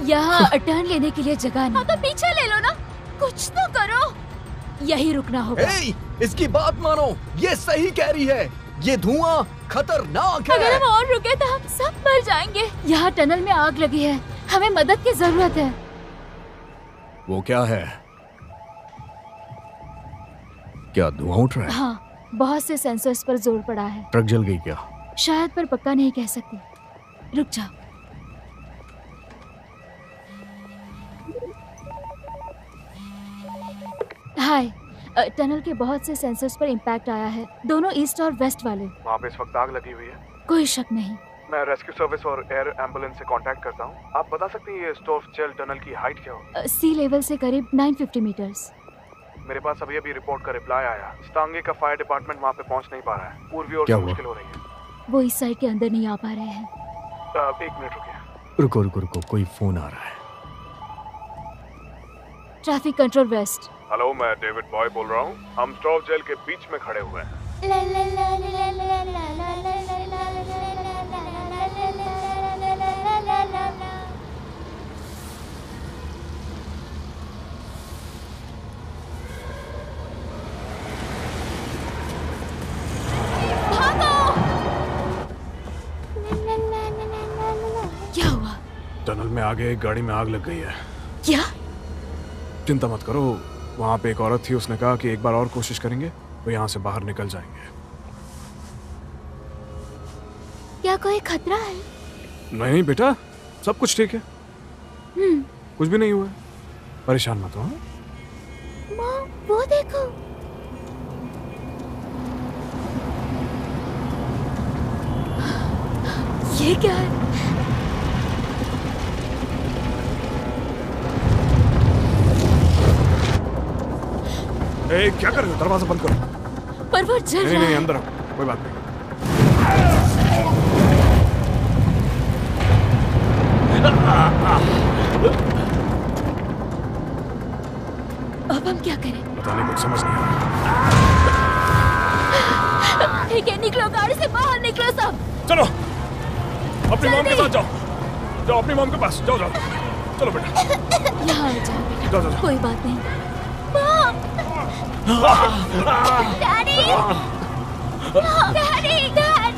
यहाँ टर्न लेने के लिए जगह नहीं। तो पीछे ले लो ना, कुछ तो करो। यही रुकना होगा। इसकी बात मानो, ये सही कह रही है। ये धुआं खतरनाक है। अगर हम और रुके तो हम सब मर जाएंगे। यहाँ टनल में आग लगी है, हमें मदद की जरूरत है। वो क्या है? क्या धुआं उठ रहा है? हाँ, बहुत से सेंसर्स पर जोर पड़ा है। ट्रक जल गई क्या? शायद, पर पक्का नहीं कह सकती। रुक जाओ। हाय, टनल के बहुत से सेंसर्स पर इम्पैक्ट आया है, दोनों ईस्ट और वेस्ट वाले। वहाँ पे इस वक्त आग लगी हुई है। कोई शक नहीं। मैं रेस्क्यू सर्विस और एयर एम्बुलेंस से कांटेक्ट करता हूँ। आप बता सकती हैं ये स्टोर्फजेल टनल की हाइट क्या हो? सी लेवल से करीब 950 मीटर्स। मेरे पास अभी रिपोर्ट का रिप्लाई आया। स्टांगे का फायर डिपार्टमेंट वहाँ पे पहुँच नहीं पा रहा है। पूर्वी ओर से मुश्किल हो रही है। वो इस साइड के अंदर नहीं आ पा रहे हैं। 1 मिनट रुकिए। रुको रुको रुको, कोई फोन आ रहा है। Traffic control west. हेलो, मैं डेविड बॉय बोल रहा हूँ। हम स्टोर्फजेल के बीच में खड़े हुए हैं। क्या हुआ? टनल में आगे एक गाड़ी में आग लग गई है। क्या? चिंता मत करो, वहाँ पे एक औरत थी, उसने कहा कि एक बार और कोशिश करेंगे तो यहाँ से बाहर निकल जाएंगे। क्या कोई खतरा है? नहीं बेटा, सब कुछ ठीक है। कुछ भी नहीं हुआ है, परेशान मत हो। माँ, वो देखो। ये क्या है? क्या कर रहे हो? दरवाजा बंद करो। पर वो जल रहा है। नहीं, अंदर आओ, कोई बात नहीं। अब हम क्या करें? पता नहीं, कुछ समझ नहीं आ रहा। ठीक है, निकलो, गाड़ी से बाहर निकलो सब। चलो, अपनी मॉम के साथ जाओ। जाओ अपनी मॉम के पास, जाओ जाओ। चलो बेटा। यहाँ आ जाओ बेटा। जाओ जाओ। कोई बात नहीं। मॉम! डैडी! डैडी! डैड!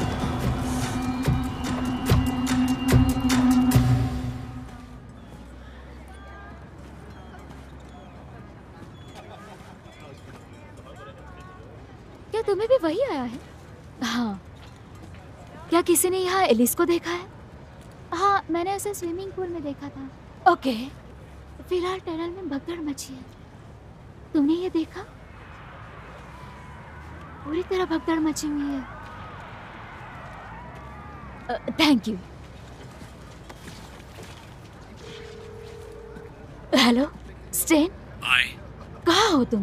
क्या तुम्हें भी वही आया है? हाँ। क्या किसी ने यहाँ एलिस को देखा है? हाँ, मैंने उसे स्विमिंग पूल में देखा था। ओके। फिलहाल टनल में भगदड़ मची है। तुमने ये देखा? पूरी तरह भगदड़ मची हुई है। Thank you. Hello, Stan? आए। कहाँ हो तुम?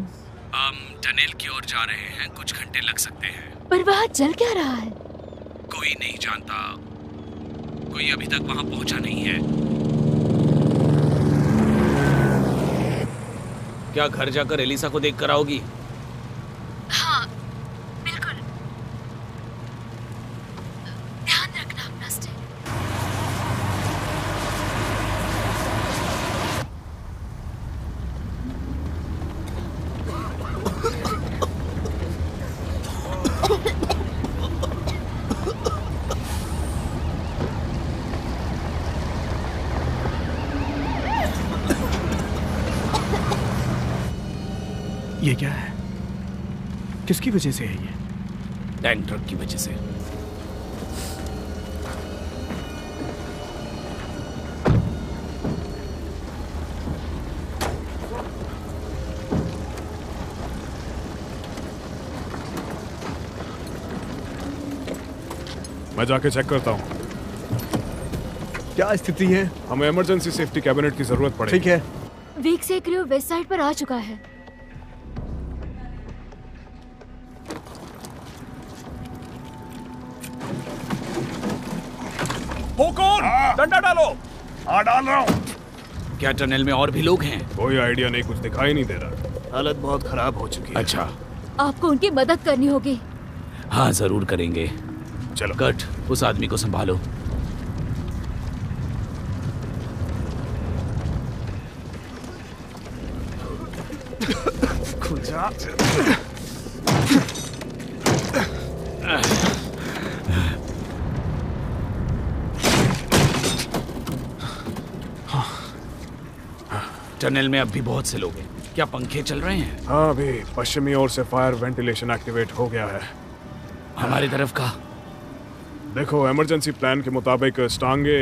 हम टनल की ओर जा रहे हैं, कुछ घंटे लग सकते हैं। पर वहाँ चल क्या रहा है? कोई नहीं जानता, कोई अभी तक वहां पहुंचा नहीं है। क्या घर जाकर एलिसा को देख कर आओगी? हाँ, बिल्कुल। ध्यान रखना अपना, स्टेन। ये क्या है? किसकी वजह से है ये? टैंक ट्रक की वजह से। मैं जाके चेक करता हूँ। क्या स्थिति है? हमें इमरजेंसी सेफ्टी कैबिनेट की जरूरत पड़ेगी। ठीक है। वीक से क्रू वेस्ट साइड पर आ चुका है। हो कौन? डंडा डालो। हाँ, डाल रहा हूँ। क्या टनल में और भी लोग हैं? कोई आइडिया नहीं, कुछ दिखाई नहीं दे रहा। हालत बहुत खराब हो चुकी है। अच्छा, आपको उनकी मदद करनी होगी। हाँ जरूर करेंगे। चलो। कट, उस आदमी को संभालो। खुल जा। टनल में अब भी बहुत से लोग हैं। क्या पंखे चल रहे हैं? हाँ, अभी पश्चिमी ओर से फायर वेंटिलेशन एक्टिवेट हो गया है। हमारी तरफ का? देखो, इमरजेंसी प्लान के मुताबिक स्टांगे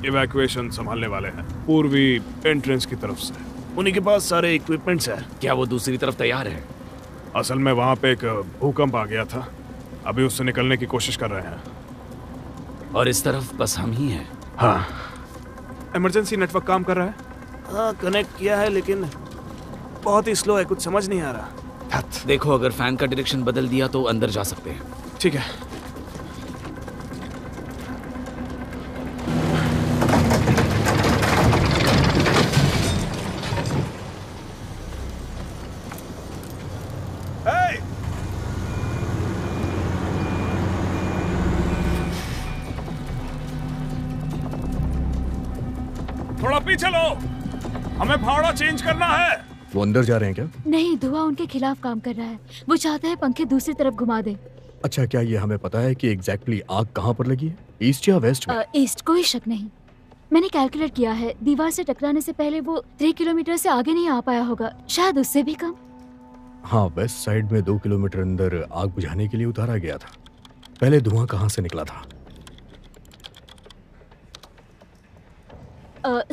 इवैक्यूएशन संभालने वाले हैं, पूर्वी एंट्रेंस की तरफ से। उन्हीं के पास सारे इक्विपमेंट्स हैं। क्या वो दूसरी तरफ तैयार है? असल में वहाँ पे एक भूकंप आ गया था, अभी उससे निकलने की कोशिश कर रहे हैं। और इस तरफ बस हम ही हैं। हाँ, इमरजेंसी नेटवर्क काम कर रहा है। हाँ, कनेक्ट किया है, लेकिन बहुत ही स्लो है, कुछ समझ नहीं आ रहा। देखो, अगर फैन का डायरेक्शन बदल दिया तो अंदर जा सकते हैं। ठीक है। थोड़ा पीछे लो, हमें भाड़ा चेंज करना है। वो अंदर जा रहे हैं क्या? नहीं, धुआं उनके खिलाफ काम कर रहा है। वो चाहते हैं पंखे दूसरी तरफ घुमा दे। अच्छा, क्या ये हमें पता है कि एग्जैक्टली आग कहाँ पर लगी है? ईस्ट या वेस्ट में? ईस्ट, कोई शक नहीं। मैंने कैलकुलेट किया है, दीवार से टकराने से पहले वो 3 किलोमीटर से आगे नहीं आ पाया होगा, शायद उससे भी कम। हाँ, वेस्ट साइड में 2 किलोमीटर अंदर आग बुझाने के लिए उतारा गया था। पहले धुआं कहाँ से निकला था?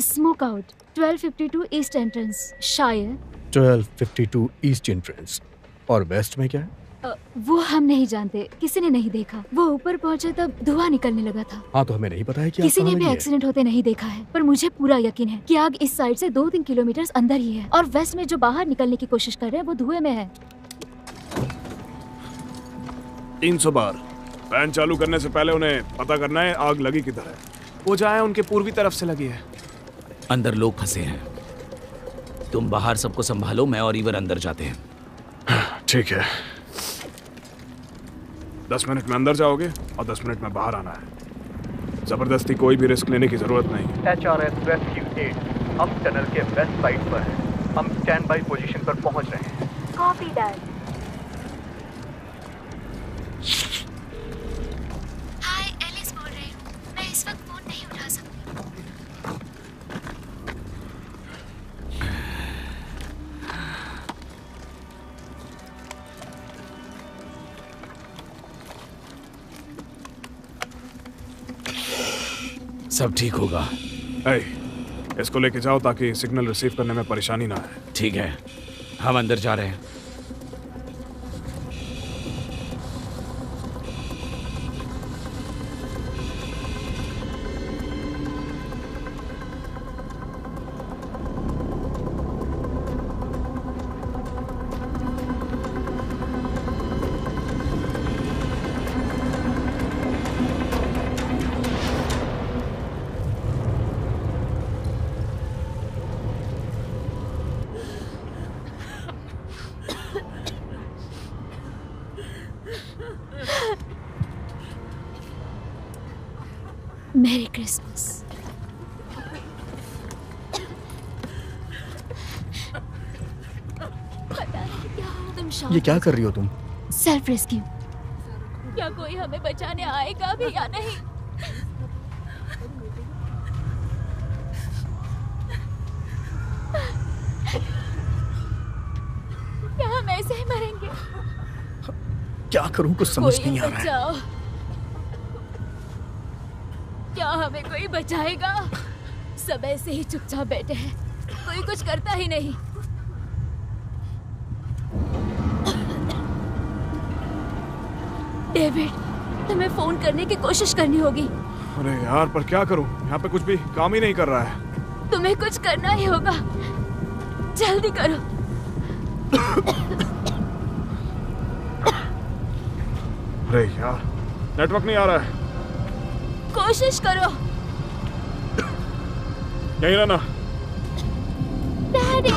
स्मोक आउट 1252 ईस्ट एंट्रेंस, शायद 1252 ईस्ट एंट्रेंस। और वेस्ट में क्या है? वो हम नहीं जानते, किसी ने नहीं देखा। वो ऊपर पहुंचे तब धुआं निकलने लगा था। हाँ, तो हमें नहीं पता है कि किसी आग ने कहाँ भी लगी है। एक्सीडेंट होते नहीं देखा है, पर मुझे पूरा यकीन है कि आग इस साइड से 2-3 किलोमीटर अंदर ही है, और वेस्ट में जो बाहर निकलने की कोशिश कर रहे हैं वो धुएं में है। 300 बार फैन चालू करने से पहले उन्हें पता करना है आग लगी किधर है। वो जाए, उनके पूर्वी तरफ से लगी है। अंदर लोग फंसे हैं। तुम बाहर सबको संभालो, मैं और ईवर अंदर जाते हैं। ठीक है। 10 मिनट में अंदर जाओगे और 10 मिनट में बाहर आना है। जबरदस्ती कोई भी रिस्क लेने की जरूरत नहीं। HRS रेस्क्यू 8, हम टनल के वेस्ट साइड पर हैं। हम स्टैंड बाई पोजीशन पर पहुंच रहे हैं। Copy that. हाय, एलिस बोल रही हूँ। मैं इस वक्त फोन नहीं उठा सकती। सब ठीक होगा। इसको लेके जाओ ताकि सिग्नल रिसीव करने में परेशानी ना आए। ठीक है, हम अंदर जा रहे हैं। मेरी क्रिसमस। पता नहीं क्या हो तुम शाम। ये क्या कर रही हो तुम? Self rescue. क्या कोई हमें बचाने आएगा भी या नहीं? क्या हम ऐसे ही मरेंगे? क्या करूं, कुछ समझ नहीं आ रहा है। बचाओ। क्या हमें कोई बचाएगा? सब ऐसे ही चुपचाप बैठे हैं, कोई कुछ करता ही नहीं। डेविड, तुम्हें फोन करने की कोशिश करनी होगी। अरे यार, पर क्या करूं? यहाँ पे कुछ भी काम ही नहीं कर रहा है। तुम्हें कुछ करना ही होगा, जल्दी करो। अरे यार, नेटवर्क नहीं आ रहा है। कोशिश करो। यहीं रहना। डैडी।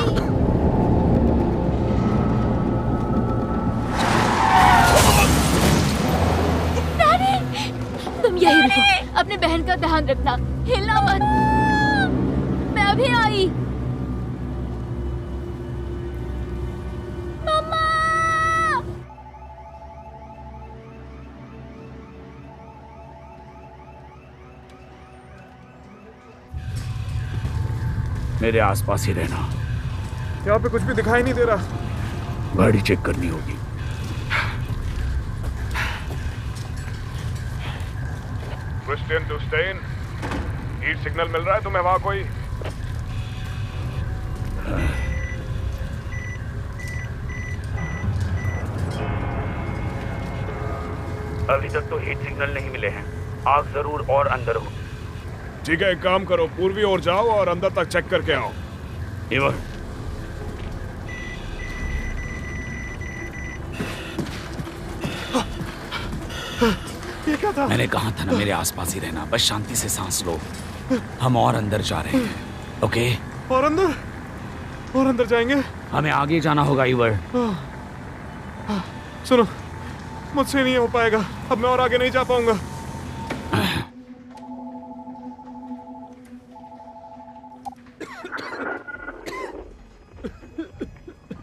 डैडी, तुम यही रुको। अपने बहन का ध्यान रखना, हिलना मत। मैं अभी आई। मम्मा। मेरे आसपास ही रहना। यहाँ पे कुछ भी दिखाई नहीं दे रहा। गाड़ी चेक करनी होगी। क्रिस्टियन टू स्टेन, हीट सिग्नल मिल रहा है तुम्हें वहां कोई? अभी तक तो हीट सिग्नल नहीं मिले हैं। आग जरूर और अंदर हो। ठीक है, एक काम करो, पूर्वी ओर जाओ और अंदर तक चेक करके आओ। ईवर, ये क्या था? मैंने कहा था ना, मेरे आसपास ही रहना। बस शांति से सांस लो। हम और अंदर जा रहे हैं। ओके? और अंदर? और अंदर जाएंगे? हमें आगे जाना होगा ईवर। सुनो, मुझसे नहीं हो पाएगा। अब मैं और आगे नहीं जा पाऊंगा।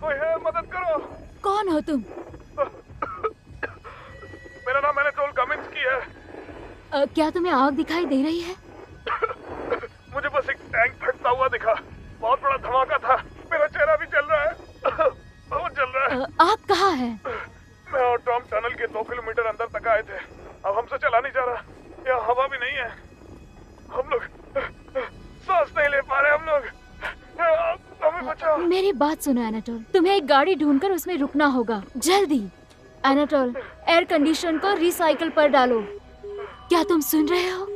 कोई है, मदद करो। कौन हो तुम? मेरा नाम मैंने टोल कमिंस की है। क्या तुम्हें आग दिखाई दे रही है? मुझे बस एक टैंक फटता हुआ दिखा। बहुत बड़ा धमाका था। मेरा चेहरा भी जल रहा है। बहुत जल रहा है। आग कहाँ है? मैं और टॉम टनल के 2 किलोमीटर अंदर तक आए थे। अब हमसे चला नहीं जा रहा। यहाँ हवा भी नहीं है। हम लोग सांस नहीं ले पा रहे। हम लोग, हमें बचाओ। मेरी बात सुनो एनाटोल, तुम्हें एक गाड़ी ढूंढकर उसमें रुकना होगा, जल्दी। एनाटोल, एयर कंडीशन को रिसाइकल पर डालो। क्या तुम सुन रहे हो?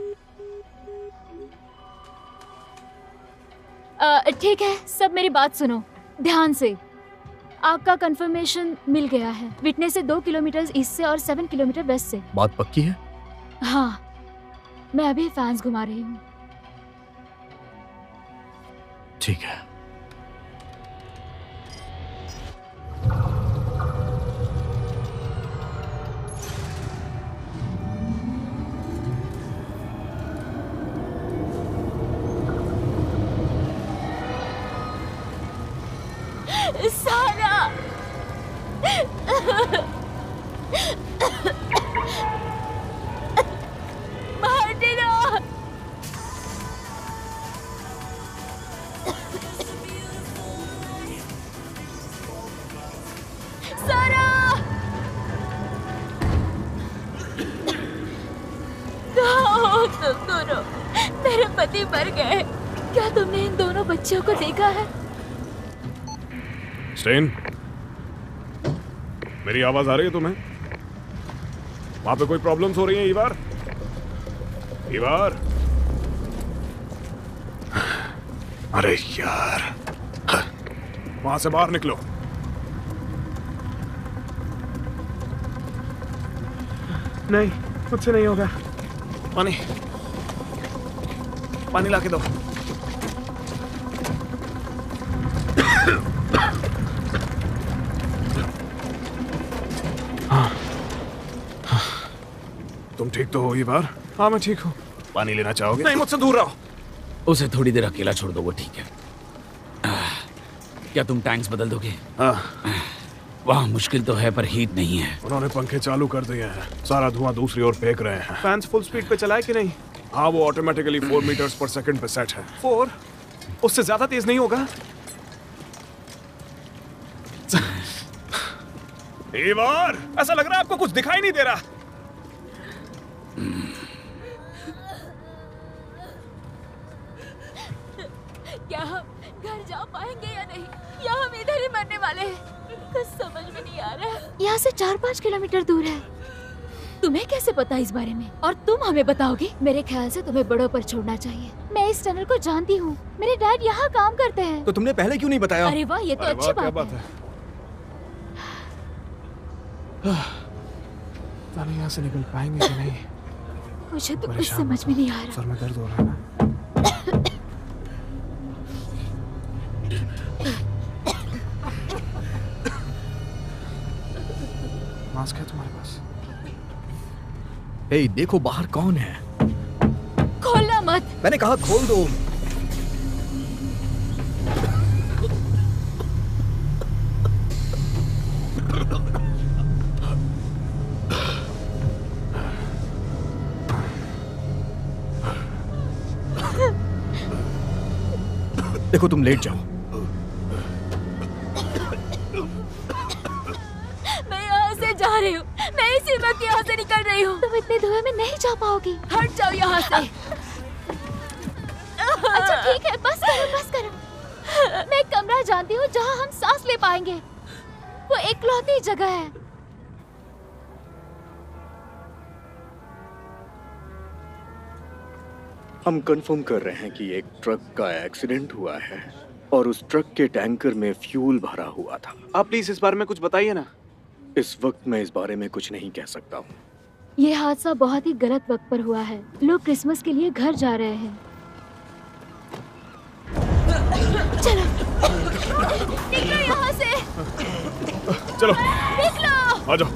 ठीक है, सब मेरी बात सुनो ध्यान से। आग का कंफर्मेशन मिल गया है। विटनेस से 2 किलोमीटर ईस्ट से और 7 किलोमीटर वेस्ट से। बात पक्की है? हाँ, मैं अभी फैंस घुमा रही हूँ। ठीक है। मार्टिनो! सारा! कहाँ हो तुम दोनों? मेरे पति मर गए। क्या तुमने इन दोनों बच्चों को देखा है? स्टेन, मेरी आवाज आ रही है तुम्हें? वहां पे कोई प्रॉब्लम्स हो रही हैं ईवार? ईवार? अरे यार, वहां से बाहर निकलो। नहीं, मुझसे नहीं होगा। पानी, पानी लाके दो। तुम ठीक तो हो ईवार? हाँ मैं ठीक हूँ। पानी लेना चाहोगे? नहीं, मुझसे दूर रहो। उसे थोड़ी देर अकेला छोड़ दो, वो ठीक है। क्या तुम टैंक्स बदल दोगे? हाँ। वहाँ मुश्किल तो है पर हीट नहीं है। उन्होंने पंखे चालू कर दिए हैं, सारा धुआं दूसरी ओर फेंक रहे हैं। फैंस फुल स्पीड पे चलाए कि नहीं? हाँ, वो ऑटोमेटिकली 4 मीटर्स पर सेकंड पे सेट है। 4? उससे ज्यादा तेज नहीं होगा? ईवार, ऐसा लग रहा है आपको कुछ दिखाई नहीं दे रहा। क्या हम घर जा पाएंगे या नहीं, या हम इधर ही मरने वाले हैं? कुछ समझ में नहीं आ रहा है। यहाँ से 4-5 किलोमीटर दूर है। तुम्हें कैसे पता इस बारे में? और तुम हमें बताओगे? मेरे ख्याल से तुम्हें बड़ों पर छोड़ना चाहिए। मैं इस टनल को जानती हूँ, मेरे डैड यहाँ काम करते हैं। तो तुमने पहले क्यों नहीं बताया? अरे वाह, ये तो अच्छी बात है। नहीं, यहाँ से निकल पाएंगे कि नहीं? मुझे तो कुछ समझ में नहीं आ रहा। सर में दर्द हो रहा है ना? मास्क है तुम्हारे पास? ए, देखो बाहर कौन है। खोलना मत। मैंने कहा खोल दो। देखो तुम लेट जाओ। मैं यहाँ से जा रही हूँ। मैं इसी वक्त यहाँ से निकल रही हूँ। तुम इतने धुएं में नहीं जा पाओगी। हट जाओ यहाँ से। अच्छा ठीक है, बस करो बस करो। मैं एक कमरा जानती हूँ जहाँ हम सांस ले पाएंगे। वो इकलौती जगह है। हम कंफर्म कर रहे हैं कि एक ट्रक का एक्सीडेंट हुआ है और उस ट्रक के टैंकर में फ्यूल भरा हुआ था। आप प्लीज इस बारे में कुछ बताइए ना। इस वक्त मैं इस बारे में कुछ नहीं कह सकता हूँ। ये हादसा बहुत ही गलत वक्त पर हुआ है। लोग क्रिसमस के लिए घर जा रहे हैं। चलो निकलो यहाँ से। चलो निकलो। आ जाओ।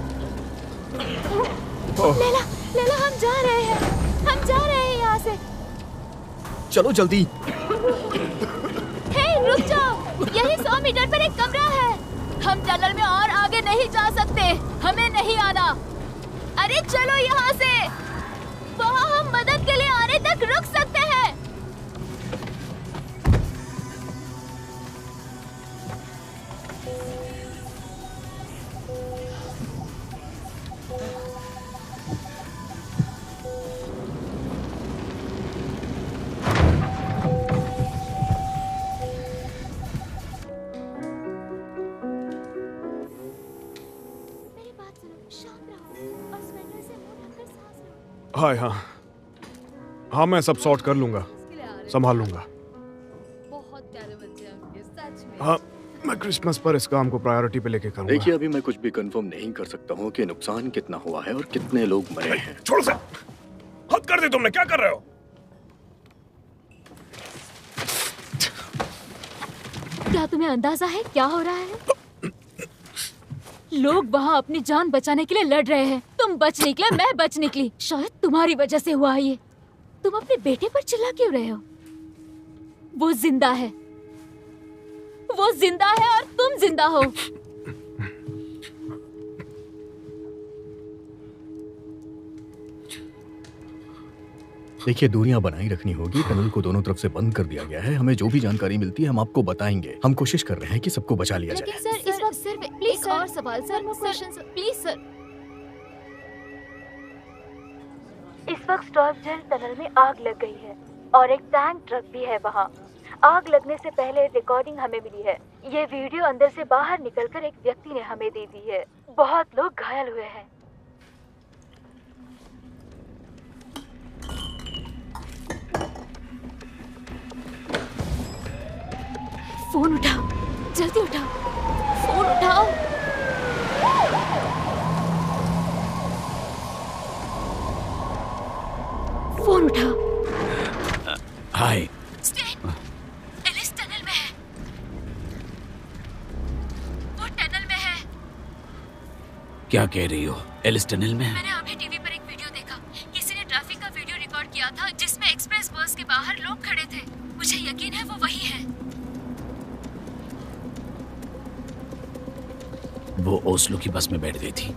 लैला, लैला, हम जा रहे हैं। हम जा रहे हैं यहाँ से। चलो जल्दी। हे, रुक जाओ। यही 100 मीटर पर एक कमरा है। हम टनल में और आगे नहीं जा सकते। हमें नहीं आना। अरे चलो यहाँ से। वहाँ हम मदद के लिए आने तक रुक सकते हैं। हाँ हाँ हाँ, मैं सब सॉर्ट कर लूंगा, संभाल लूंगा। हाँ, मैं क्रिसमस पर इस काम को प्रायोरिटी पे लेके करूंगा। देखिए, अभी मैं कुछ भी कंफर्म नहीं कर सकता हूँ कि नुकसान कितना हुआ है और कितने लोग मरे हैं। छोड़ो से, हद कर दी तुमने। क्या कर रहे हो? क्या तुम्हें अंदाजा है क्या हो रहा है? लोग वहाँ अपनी जान बचाने के लिए लड़ रहे हैं। तुम बच निकले, मैं बच निकली। शायद तुम्हारी वजह से हुआ है ये। तुम अपने बेटे पर चिल्ला क्यों रहे हो? वो जिंदा है। वो जिंदा है और तुम जिंदा हो। देखिए, दूरियां बनाई रखनी होगी। टनल को दोनों तरफ से बंद कर दिया गया है। हमें जो भी जानकारी मिलती है हम आपको बताएंगे। हम कोशिश कर रहे हैं कि सबको बचा लिया जाए। सर इस वक्त सर प्लीज और सवाल सर क्वेश्चन प्लीज सर। इस वक्त स्टॉर्मजेल टनल में आग लग गई है और एक टैंक ट्रक भी है वहाँ। आग लगने से पहले रिकॉर्डिंग हमें मिली है। ये वीडियो अंदर से बाहर निकलकर एक व्यक्ति ने हमें दे दी है। बहुत लोग घायल हुए हैं। फोन उठाओ, जल्दी उठाओ, फोन उठाओ। फोन उठाओ। हाय। स्टेन, एलिस टनल में है। वो टनल में है। क्या कह रही हो? एलिस टनल में है? मैंने अभी टीवी पर एक वीडियो देखा। किसी ने ट्रैफिक का वीडियो रिकॉर्ड किया था जिसमें एक्सप्रेस बस के बाहर लोग खड़े थे। मुझे यकीन है वो वही है। वो ओस्लो की बस में बैठ गई थी।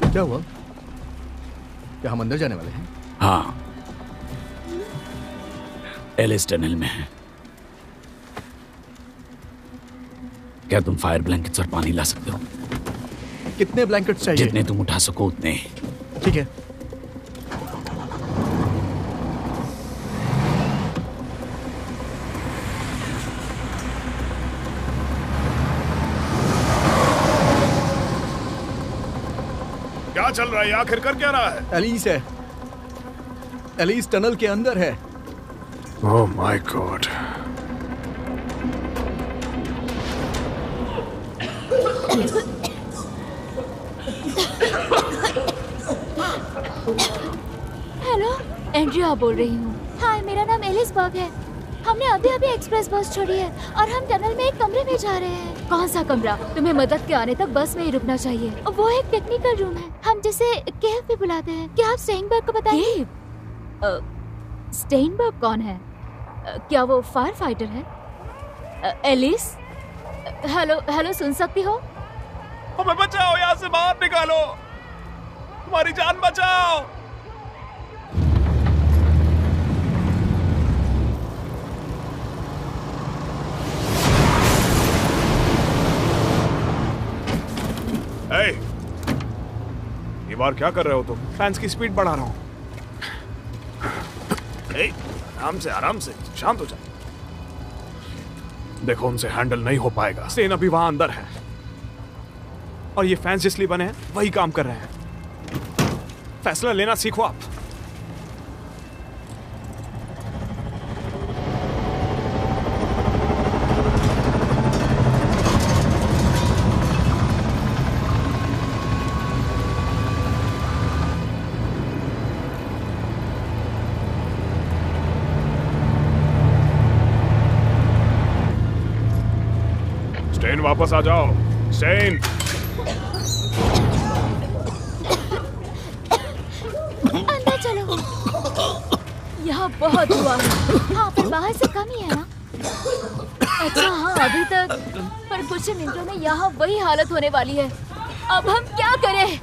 क्या हुआ? क्या हम अंदर जाने वाले हैं? हाँ, एलिस टनल में है। क्या तुम फायर ब्लैंकेट्स और पानी ला सकते हो? कितने ब्लैंकेट्स चाहिए? जितने तुम उठा सको उतने। ठीक है। क्या चल रहा है? आखिर कर क्या रहा है? एलिस है। एलिस टनल के अंदर है। Oh my God. Hello, Andrea बोल रही हूँ। हाय, मेरा नाम एलिस बर्ग है। हमने अभी अभी एक्सप्रेस बस छोड़ी है और हम टनल में एक कमरे में जा रहे हैं। कौन सा कमरा? तुम्हें मदद के आने तक बस में ही रुकना चाहिए। वो एक टेक्निकल रूम है, हम जिसे केव भी बुलाते हैं। क्या आप स्टेनबर्ग को बताएंगे? स्टेनबर्ग कौन है? क्या वो फायर फाइटर है? एलिस, हेलो हेलो, सुन सकती हो? हमें बचाओ, यहाँ से बाहर निकालो, हमारी जान बचाओ। ये बार क्या कर रहे हो तुम? फैंस की स्पीड बढ़ा रहा हूं। आराम से शांत हो जाओ। देखो, उनसे हैंडल नहीं हो पाएगा। स्टेन अभी वहां अंदर है और ये फैंस जिस लिए बने हैं वही काम कर रहे हैं। फैसला लेना सीखो आप। स्टेन, वापस आ जाओ। स्टेन, अंदर चलो। यहाँ बहुत हुआ है। हाँ, पर बाहर से कम ही है ना? अच्छा हाँ, अभी तक। पर कुछ मिनटों में यहाँ वही हालत होने वाली है। अब हम क्या करें?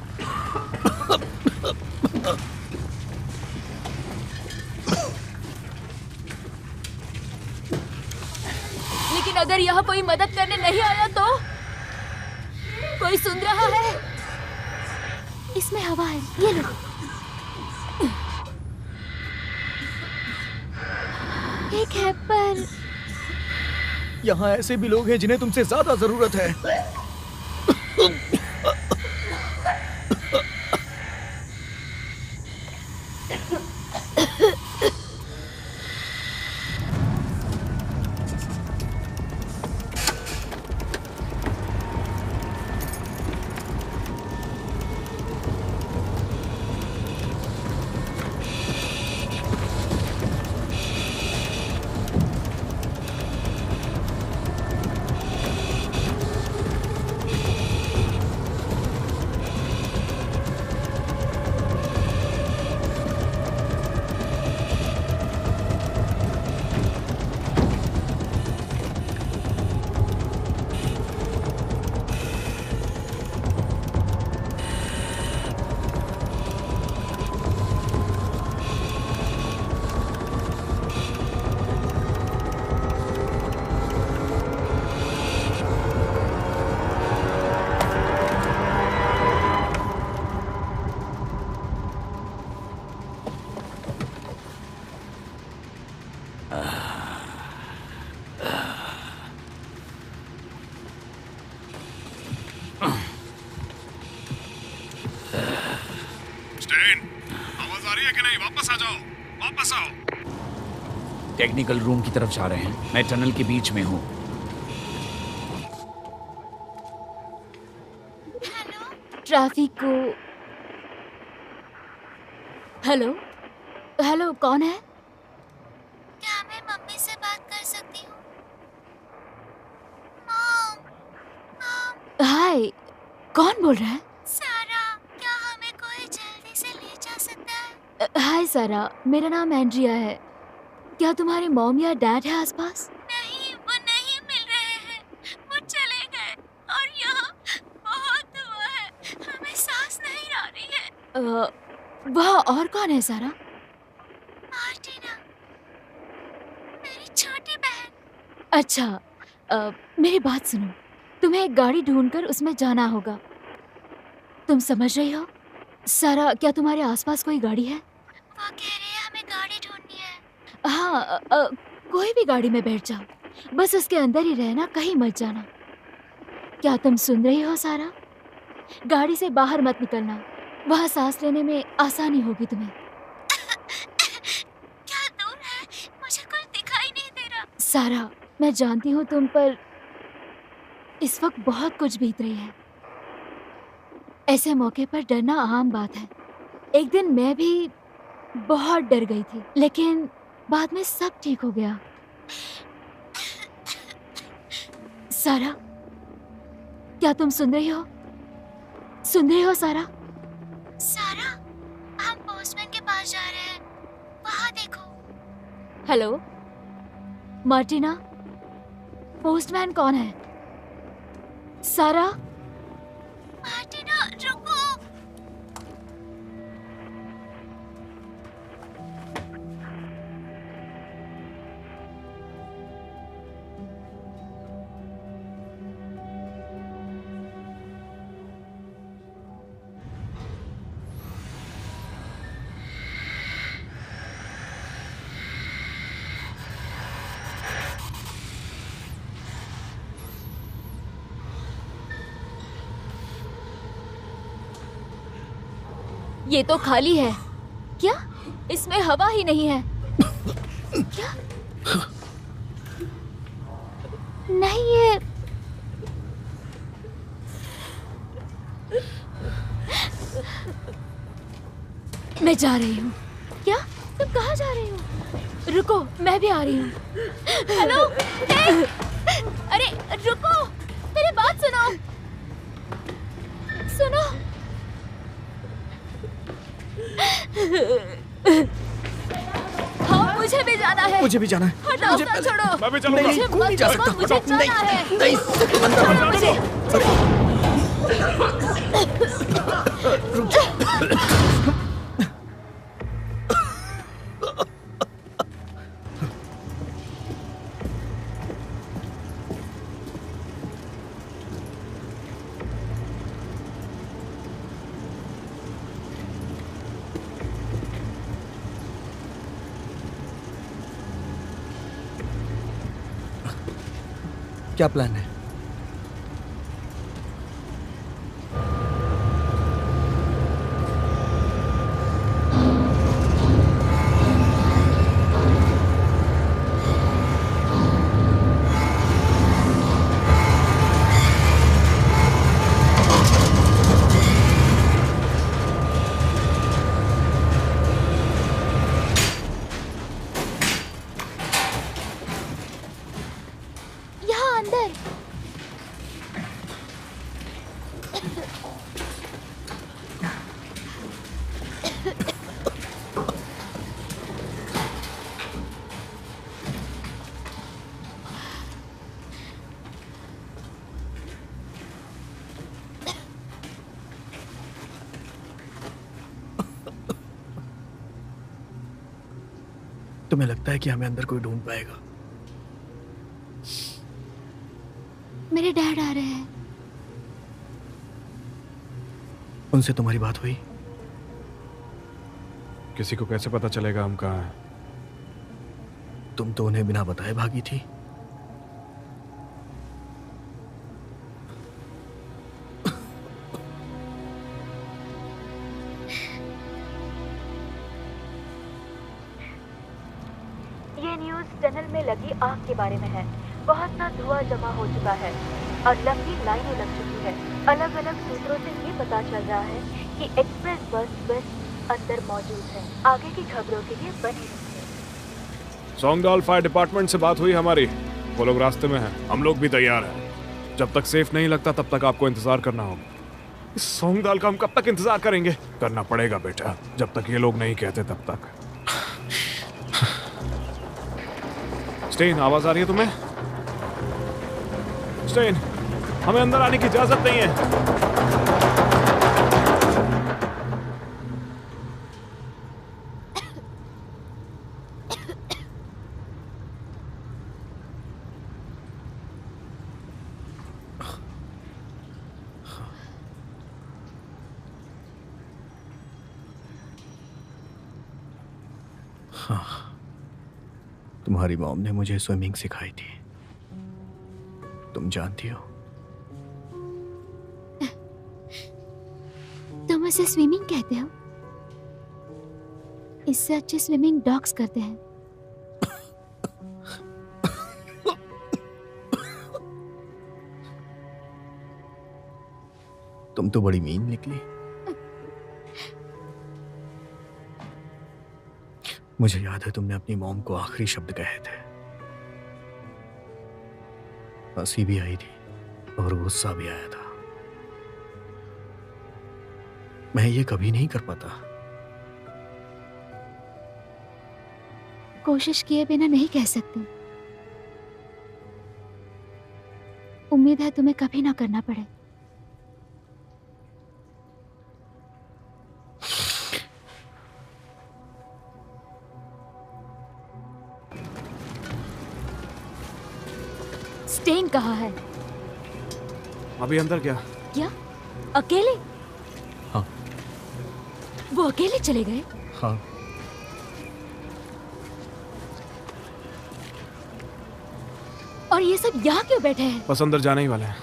लेकिन अगर यहाँ कोई मदद करने नहीं आया तो? कोई सुन रहा है? इसमें हवा है, ये लो। एक है, पर यहाँ ऐसे भी लोग हैं जिन्हें तुमसे ज्यादा जरूरत है। है कि नहीं? वापस आ जाओ, वापस आओ। टेक्निकल रूम की तरफ जा रहे हैं। मैं टनल के बीच में हूँ। ट्रैफिक को। हेलो हेलो, कौन है? क्या मैं मम्मी से बात कर सकती हूँ? Mom, mom. हाय, कौन बोल रहा है? सारा, क्या हमें कोई जल्दी से ले जा सकता है? हाय सारा, मेरा नाम एंड्रिया है। क्या तुम्हारे मॉम या डैड है आसपास? नहीं, वो नहीं मिल रहे हैं। वो चले गए और यहाँ बहुत धुआं है। हमें सांस नहीं आ रही है। वह और कौन है सारा? मार्टिना, मेरी छोटी बहन। अच्छा, मेरी बात सुनो। तुम्हें एक गाड़ी ढूंढकर उसमें जाना होगा। तुम समझ रही हो? सारा, क्या तुम्हारे आसपास कोई गाड़ी है? वो कह रहे हैं हमें गाड़ी ढूंढनी है। हाँ, कोई भी गाड़ी में बैठ जाओ। बस उसके अंदर ही रहना, कहीं मत जाना। क्या तुम सुन रही हो सारा? गाड़ी से बाहर मत निकलना। वहाँ सांस लेने में आसानी होगी तुम्हें। क्या दूर है? मुझे कुछ दिखाई नहीं दे रहा। सारा, मैं जानती हूँ तुम पर इस वक्त बहुत कुछ बीत रही है। ऐसे मौके पर डरना आम बात है। एक दिन मैं भी बहुत डर गई थी, लेकिन बाद में सब ठीक हो गया। सारा, क्या तुम सुन रही हो? सुन रही हो सारा? सारा, हम पोस्टमैन के पास जा रहे हैं। वहाँ देखो। हेलो मार्टिना, पोस्टमैन कौन है? सारा? मार्टिना, रुको। ये तो खाली है। क्या? इसमें हवा ही नहीं है। क्या? नहीं, ये मैं जा रही हूँ। क्या? तुम कहाँ जा रही हो? रुको, मैं भी आ रही हूँ। हेलो, हे! अरे रुको, मेरी बात सुनो। सुनो। हाँ, मुझे भी जाना है। मुझे भी जाना है। हटाओ, ना छोड़ो। मैं भी चलूंगा। मुझे कोई नहीं जा मत सकता। छोड़ो, मुझे जाना है। नहीं, छोड़ो मुझे। क्या प्लान है? यहाँ अंदर। तुम्हें लगता है कि हमें अंदर कोई ढूंढ पाएगा? मेरे डैड आ रहे हैं। उनसे तुम्हारी बात हुई? किसी को कैसे पता चलेगा हम कहाँ हैं? तुम तो उन्हें बिना बताए भागी थी। टनल में लगी आग के बारे में है। बहुत सा धुआं जमा हो चुका है और लंबी लाइनें लग चुकी है। अलग अलग सूत्रों से ये पता चल रहा है कि एक्सप्रेस बस वेस्ट अंदर मौजूद है। आगे की खबरों के लिए बने रहिए। सोंगडाल फायर डिपार्टमेंट से बात हुई हमारी, वो लोग रास्ते में हैं। हम लोग भी तैयार हैं। जब तक सेफ नहीं लगता तब तक आपको इंतजार करना होगा। इस सोंगडाल का हम कब तक इंतजार करेंगे? करना पड़ेगा बेटा, जब तक ये लोग नहीं कहते तब तक। स्टेन, आवाज आ रही है तुम्हें? स्टेन, हमें अंदर आने की इजाजत नहीं है। तुम्हारी मॉम ने मुझे स्विमिंग सिखाई थी, तुम जानती हो। तुम उसे स्विमिंग कहते हो? इससे अच्छी स्विमिंग डॉग्स करते हैं। तुम तो बड़ी मीन निकली। मुझे याद है तुमने अपनी मॉम को आखिरी शब्द कहे थे। हंसी भी आई थी और गुस्सा भी आया था। मैं ये कभी नहीं कर पाता। कोशिश किए बिना नहीं कह सकती। उम्मीद है तुम्हें कभी ना करना पड़े। स्टेन कहाँ है? अभी अंदर क्या? क्या? अकेले? हाँ। वो अकेले चले गए? हाँ। और ये सब यहाँ क्यों बैठे हैं? बस अंदर जाने ही वाले हैं।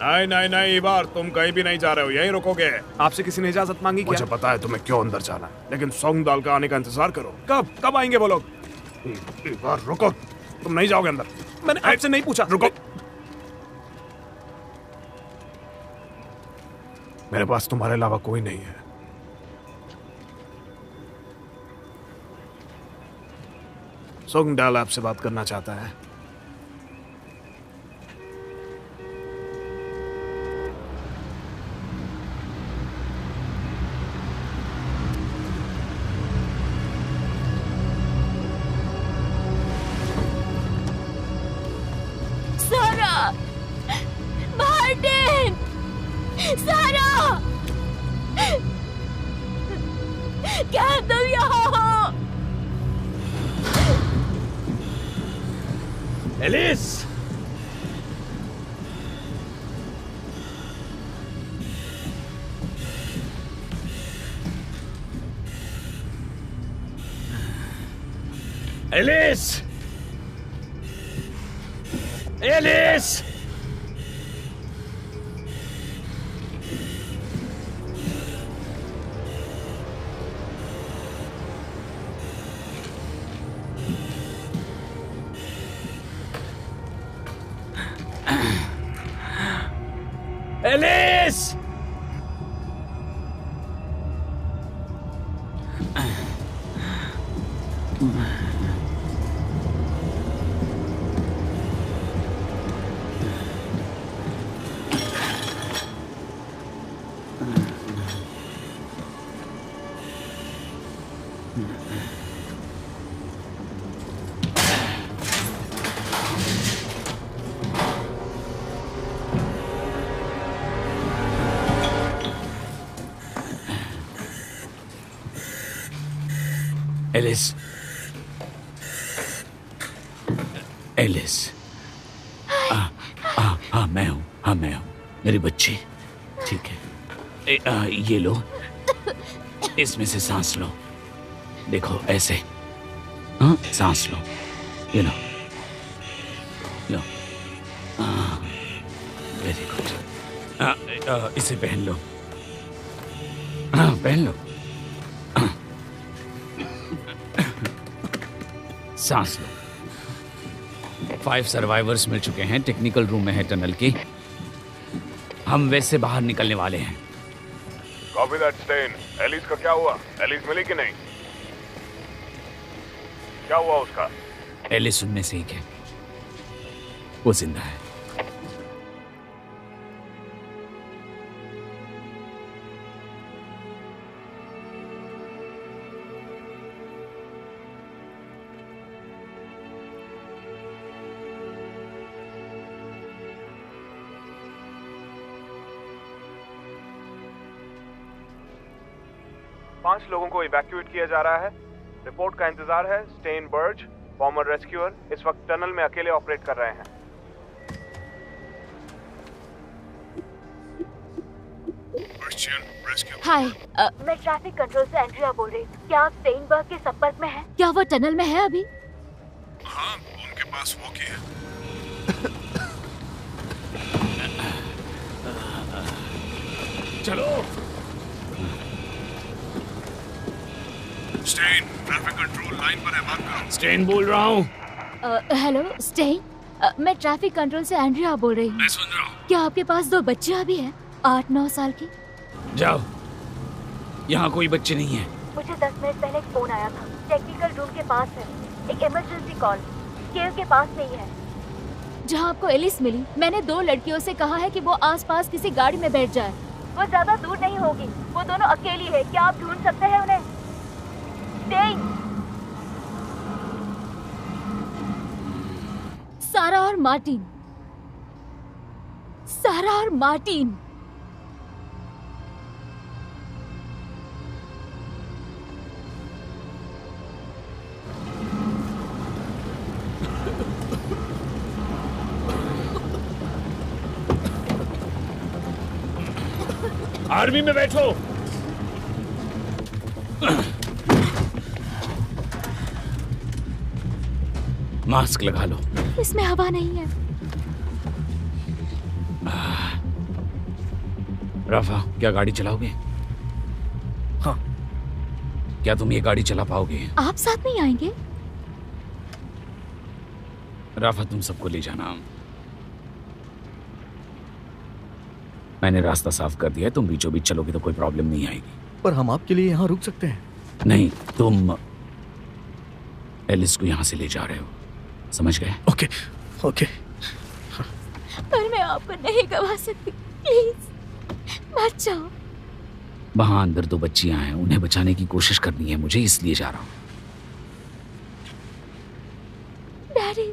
नहीं नहीं नहीं, बार तुम कहीं भी नहीं जा रहे हो, यहीं रुकोगे। आपसे किसी ने इजाजत मांगी क्या? मुझे पता है तुम्हें क्यों अंदर जाना है, लेकिन सोंगडाल का आने का इंतजार करो। कब आएंगे वो लोग? बार रुको, तुम नहीं जाओगे अंदर। मैंने आपसे नहीं पूछा। रुको, मेरे पास तुम्हारे अलावा कोई नहीं है। सोंगडाल आपसे बात करना चाहता है। सारा, क्या तुम यहाँ हो? Alice! Alice! Alice! Alice! Alice, Alice, हाँ मैं हूँ, मेरी बच्ची। ठीक है, ये लो, इसमें से सांस लो। देखो ऐसे, हाँ सांस लो, ये लो, लो, वेरी गुड। इसे पहन लो, हाँ पहन लो। सांस लो। 5 सर्वाइवर्स मिल चुके हैं, टेक्निकल रूम में है टनल की। हम वैसे बाहर निकलने वाले हैं। Copy that stand. एलिस का क्या हुआ? एलिस मिली कि नहीं? क्या हुआ उसका? एलिस उनमें से एक है, वो जिंदा है। पांच लोगों को इवैक्यूएट किया जा रहा है। रिपोर्ट का इंतजार है। स्टेन बर्ज, फॉर्मर रेस्क्यूअर, इस वक्त टनल में अकेले ऑपरेट कर रहे हैं। हाय, मैं ट्रैफिक कंट्रोल से एंड्रिया बोल रही हूँ। क्या आप स्टेनबर्ग के संपर्क में हैं? क्या वो टनल में है अभी? हाँ, उनके पास वॉकी है। चलो। स्टेन, ट्रैफिक कंट्रोल लाइन पर है, बात करो। स्टेन बोल रहा हूँ। हेलो स्टेन, मैं ट्रैफिक कंट्रोल से एंड्रिया बोल रही हूँ। मैं सुन रहा हूँ। क्या आपके पास 2 बच्चियाँ भी हैं, 8-9 साल की? जाओ, यहाँ कोई बच्चे नहीं है। मुझे 10 मिनट पहले एक फोन आया था, टेक्निकल रूम के पास है, एक इमरजेंसी कॉल, केव के पास नहीं है, जहाँ आपको एलिस मिली। मैंने 2 लड़कियों से कहा है कि वो आसपास किसी गाड़ी में बैठ जाए। वो ज्यादा दूर नहीं होगी, वो दोनों अकेली है। क्या आप ढूंढ सकते हैं उन्हें? सारा और मार्टिन, सारा और मार्टिन। आर्मी में बैठो। मास्क लगा लो। इसमें हवा नहीं है। राफा, क्या गाड़ी चलाओगे? हाँ। क्या तुम ये गाड़ी चला पाओगे? आप साथ नहीं आएंगे? राफा, तुम सबको ले जाना। मैंने रास्ता साफ कर दिया है, तुम बीचों बीच चलोगे तो कोई प्रॉब्लम नहीं आएगी। पर हम आपके लिए यहाँ रुक सकते हैं। नहीं, तुम एलिस को यहाँ से ले जा रहे हो, समझ गए? Okay, okay. पर मैं आपको नहीं गवा सकती, प्लीज मत जाओ। वहां अंदर 2 बच्चियां हैं, उन्हें बचाने की कोशिश करनी है मुझे, इसलिए जा रहा हूँ। डैडी,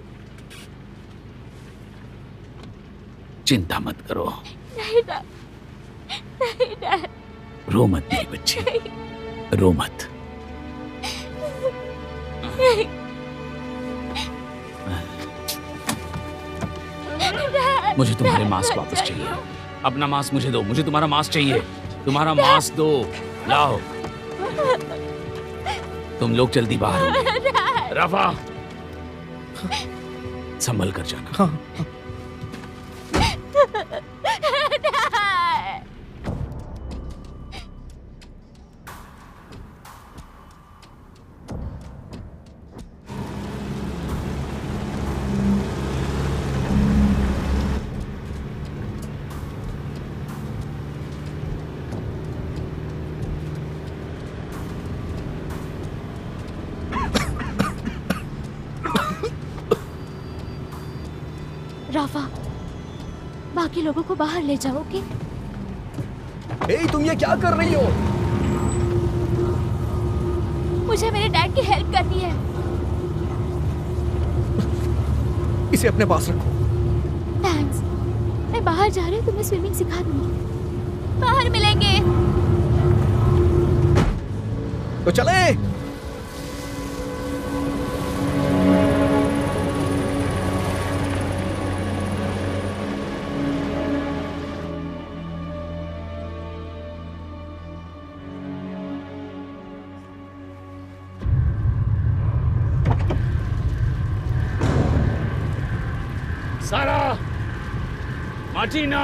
चिंता मत करो। नहीं डैड, नहीं डैड। रो मत मेरी बच्ची, रो मत। नहीं। मुझे तुम्हारे मास्क वापस चाहिए। अपना मास्क मुझे दो, मुझे तुम्हारा मास्क चाहिए। तुम्हारा मास्क दो, लाओ। तुम लोग जल्दी बाहर हो। राफा, संभल कर जाना। हाँ। राफा, बाकी लोगों को बाहर ले जाओ, ओके? ए, तुम ये क्या कर रही हो? मुझे मेरे डैड की हेल्प करनी है। इसे अपने पास रखो। थैंक्स। मैं बाहर जा रही हूँ, तुम्हें स्विमिंग सिखा दूंगी। बाहर मिलेंगे। तो चले। सारा, मार्टिना,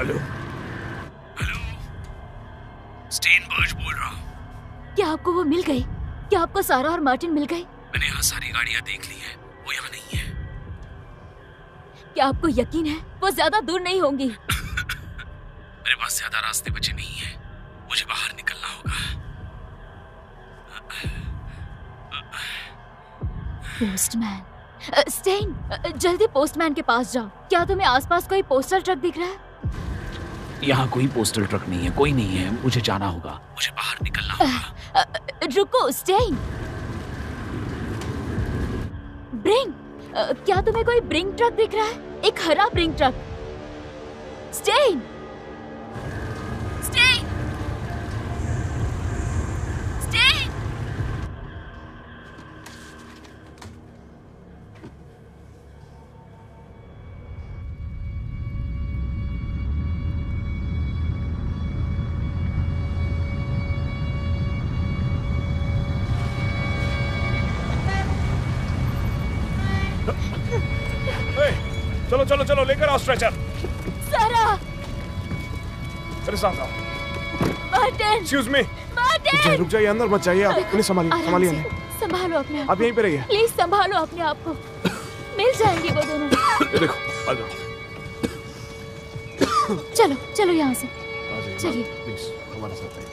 हेलो हेलो, स्टेनबर्ज बोल रहा हूँ। क्या आपको वो मिल गई? क्या आपको सारा और मार्टिन मिल गई? मैंने यहाँ सारी गाड़ियाँ देख ली हैं, वो यहाँ नहीं है। क्या आपको यकीन है वो ज्यादा दूर नहीं होंगी? मेरे पास ज्यादा रास्ते बचे नहीं हैं, मुझे बाहर निकलना होगा। पोस्टमैन, स्टेन, जल्दी पोस्टमैन के पास जाओ। क्या तुम्हें आसपास कोई पोस्टल ट्रक दिख रहा है? यहाँ कोई पोस्टल ट्रक नहीं है, कोई नहीं है, मुझे जाना होगा। मुझे बाहर निकलना होगा। रुको स्टेन। ब्रिंग, क्या तुम्हें कोई ब्रिंग ट्रक दिख रहा है? एक हरा bring truck. Stan, Stan, Stan. चलो चलो चलो, लेकर आओ स्ट्रेचर। सारा, मेरे साथ आओ। Martin, excuse me. मार्टिन। रुक जाइए, अंदर मत जाइए आप। इन्हें संभालिए, आराम संभालिए से, इन्हें। संभालो अपने आप आप को। यहीं पे रहिए। प्लीज संभालो अपने आप को। मिल जाएंगे वो दोनों। ये देखो, आ जाओ। चलो चलो यहाँ से। आ जाइए, चलिए। प्लीज हमारे साथ आइए।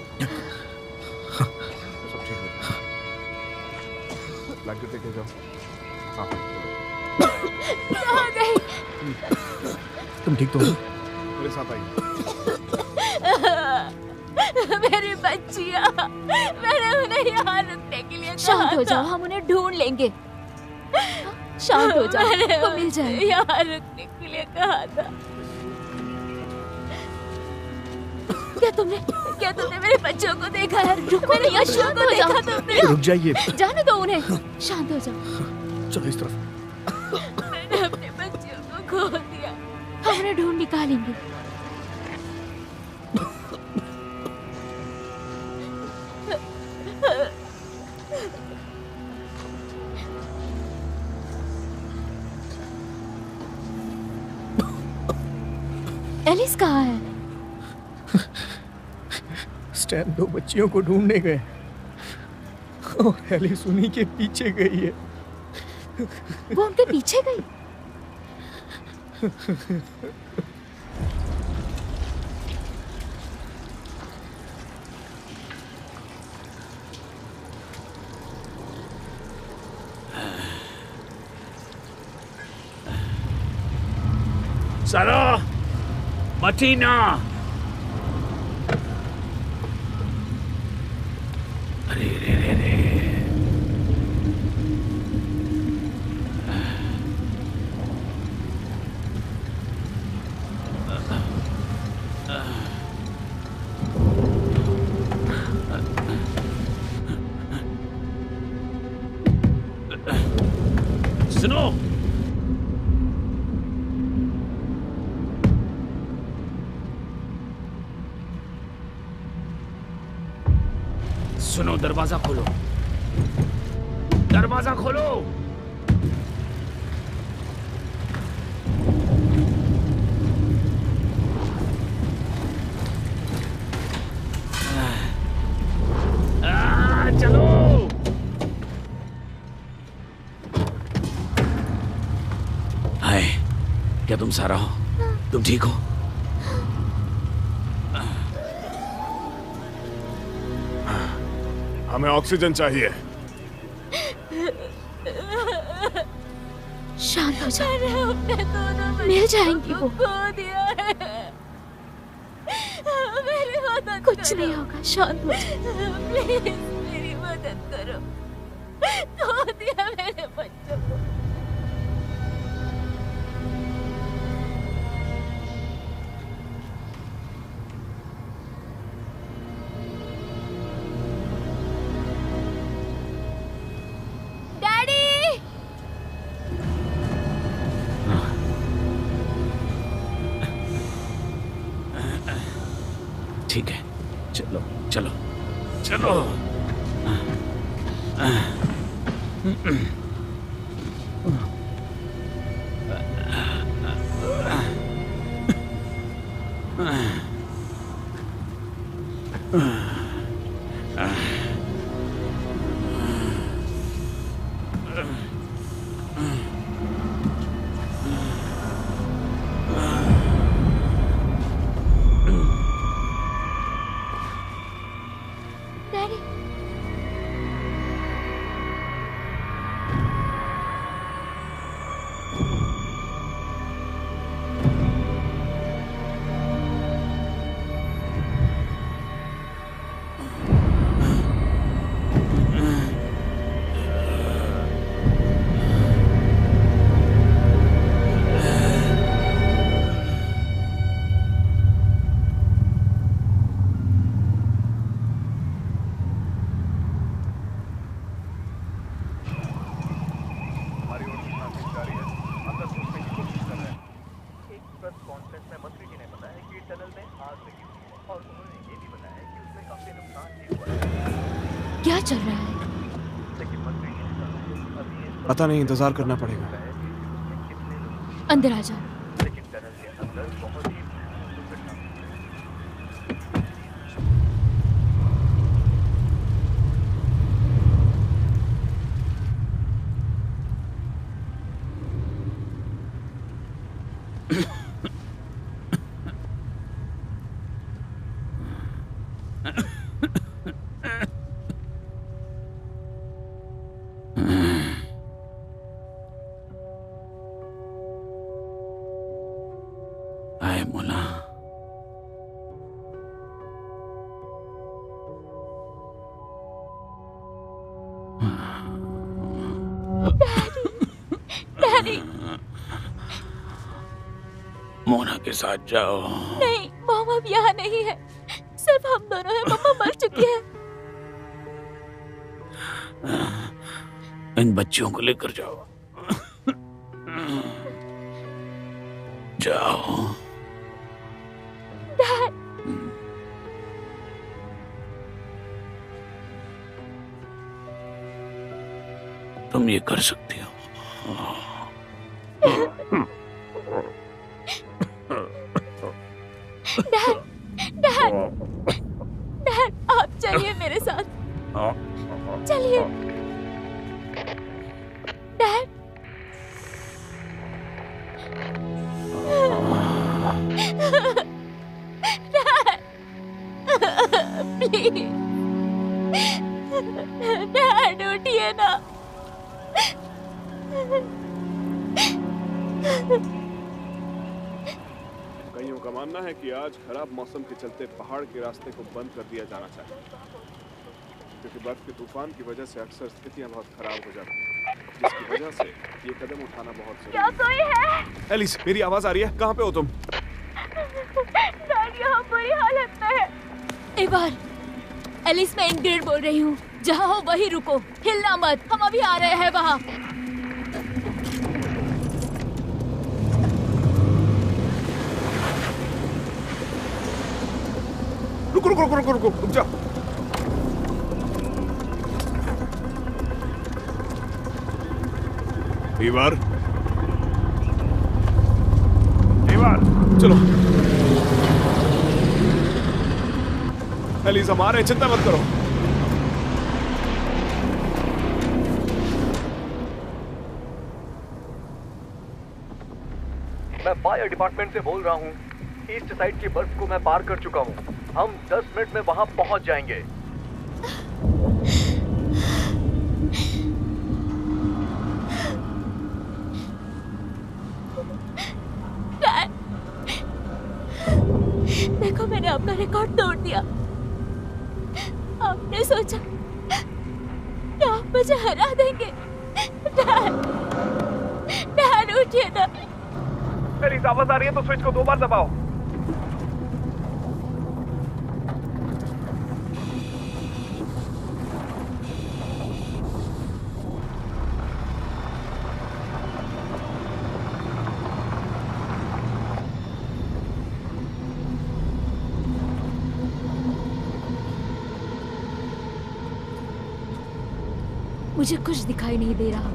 सब ठीक हो जाएगा। ब्लैंकेट लेके जाओ। हाँ, कहाँ गई? तुम ठीक तो हो? मेरे साथ आइए। मेरी बच्चियाँ, मैंने उन्हें यहाँ रुकने के लिए शांत हो जाओ, हम उन्हें ढूंढ लेंगे। शांत हो जाओ, वो मिल जाएंगे। यहाँ रुकने के लिए कहा था। क्या तुमने मेरे बच्चों को देखा है? रुको, मेरे यशु को देखा तुमने? रुक जाइए। जाने दो उन्हें। शांत हो जाओ। चलो इस तरफ। मैंने अपने बच्चों को खो दिया। हम उन्हें ढूंढ निकालेंगे। एलिस कहाँ है? स्टैन दो बच्चियों को ढूंढने गए और एलिस उन्हीं के पीछे गई है। वो उनके पीछे गई? सारा, मटीना। अरे रे रे रे। सुनो, सुनो, दरवाजा खोलो, दरवाजा खोलो। चलो। हाय, क्या तुम सारा हो? तुम ठीक हो? हमें ऑक्सीजन चाहिए। शांत हो जाओ, मिल जाएंगी वो। कुछ नहीं होगा, शांत हो जाओ। प्लीज मेरी मदद करो। खो दिया मेरे बच्चों को। ठीक है, चलो चलो चलो। क्या चल रहा है? पता नहीं, इंतजार करना पड़ेगा। अंदर आ जाओ। आए मोला। डैडी, मोना के साथ जाओ। नहीं, मॉम अब यहाँ नहीं है। सिर्फ हम दोनों हैं। मम्मा मर चुकी है। इन बच्चियों को लेकर जाओ। जाओ। डैड, तुम ये कर सकती हो। डैड, डैड, डैड, आप चलिए मेरे साथ। चलिए डैड। प्लीज डैड, उठिए ना। कईयों का मानना है कि आज खराब मौसम के चलते पहाड़ के रास्ते को बंद कर दिया जाना चाहिए, क्योंकि बर्फ के तूफान की वजह से अक्सर स्थितियां बहुत खराब हो जाती हैं, जिसकी वजह से ये कदम उठाना बहुत जरूरी है। क्या कोई है? एलिस, मेरी आवाज आ रही है? कहाँ पे हो तुम? डैड, यहाँ बुरी हालत में है। एवार, एलिस, मैं इंग्रिड बोल रही हूँ। जहाँ हो वहीं रुको, हिलना मत। हम अभी आ रहे हैं वहाँ। रुको रुको रुको रुको रुक जा। एवार, एवार, चलो। एलिस, हम आ रहे हैं, चिंता मत करो। मैं फायर डिपार्टमेंट से बोल रहा हूँ। ईस्ट साइड की बर्फ को मैं पार कर चुका हूँ। हम 10 मिनट में वहाँ पहुँच जाएंगे। देखो, मैंने आपका रिकॉर्ड तोड़ दिया। आपने सोचा कि आप मुझे हरा देंगे। डैड, डैड, उठिए ना। एलिस, आवाज आ रही है तो स्विच को 2 बार दबाओ। मुझे कुछ दिखाई नहीं दे रहा।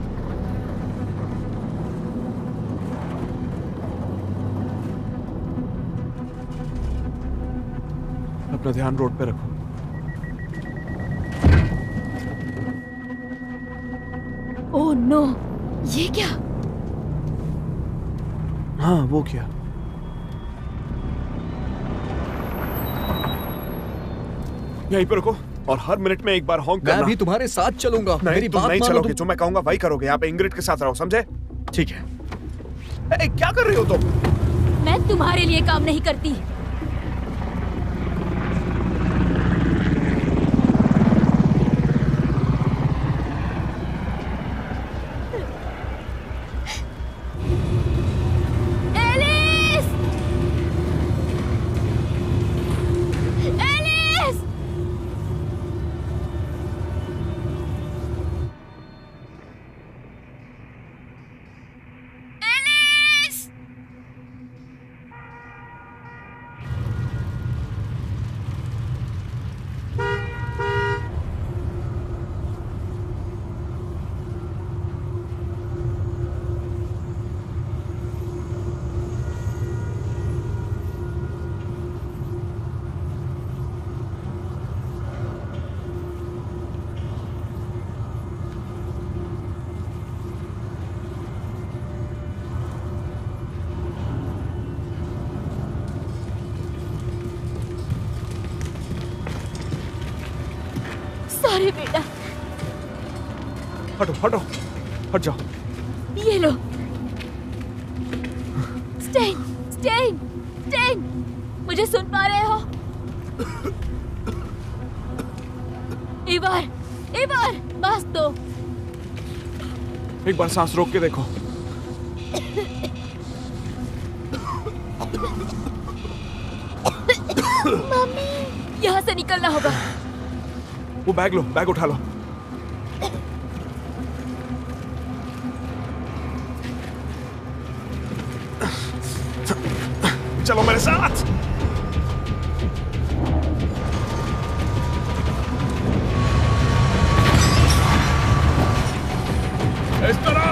अपना ध्यान रोड पे रखो। ओह नो, ये क्या? हाँ, वो क्या? यहीं पे रुको और हर मिनट में एक बार हॉन्क करना। मैं भी तुम्हारे साथ चलूंगा। नहीं, मेरी तुम बात नहीं मानो चलोगे। तुम। जो मैं कहूंगा वही करोगे। आप इंग्रिड के साथ रहो, समझे? ठीक है। क्या कर रही हो तुम? मैं तुम्हारे लिए काम नहीं करती। एलिस! एलिस! एलिस! सॉरी बेटा। हटो हटो, हट जाओ। ये लो। स्टेन, स्टेन, स्टेन, मुझे सुन पा रहे हो? इवर, इवर, बस दो। एक बार सांस रोक के देखो। मम्मी, यहाँ से निकलना होगा। वो बैग लो, बैग उठा लो। चलो मेरे साथ। इस तरह,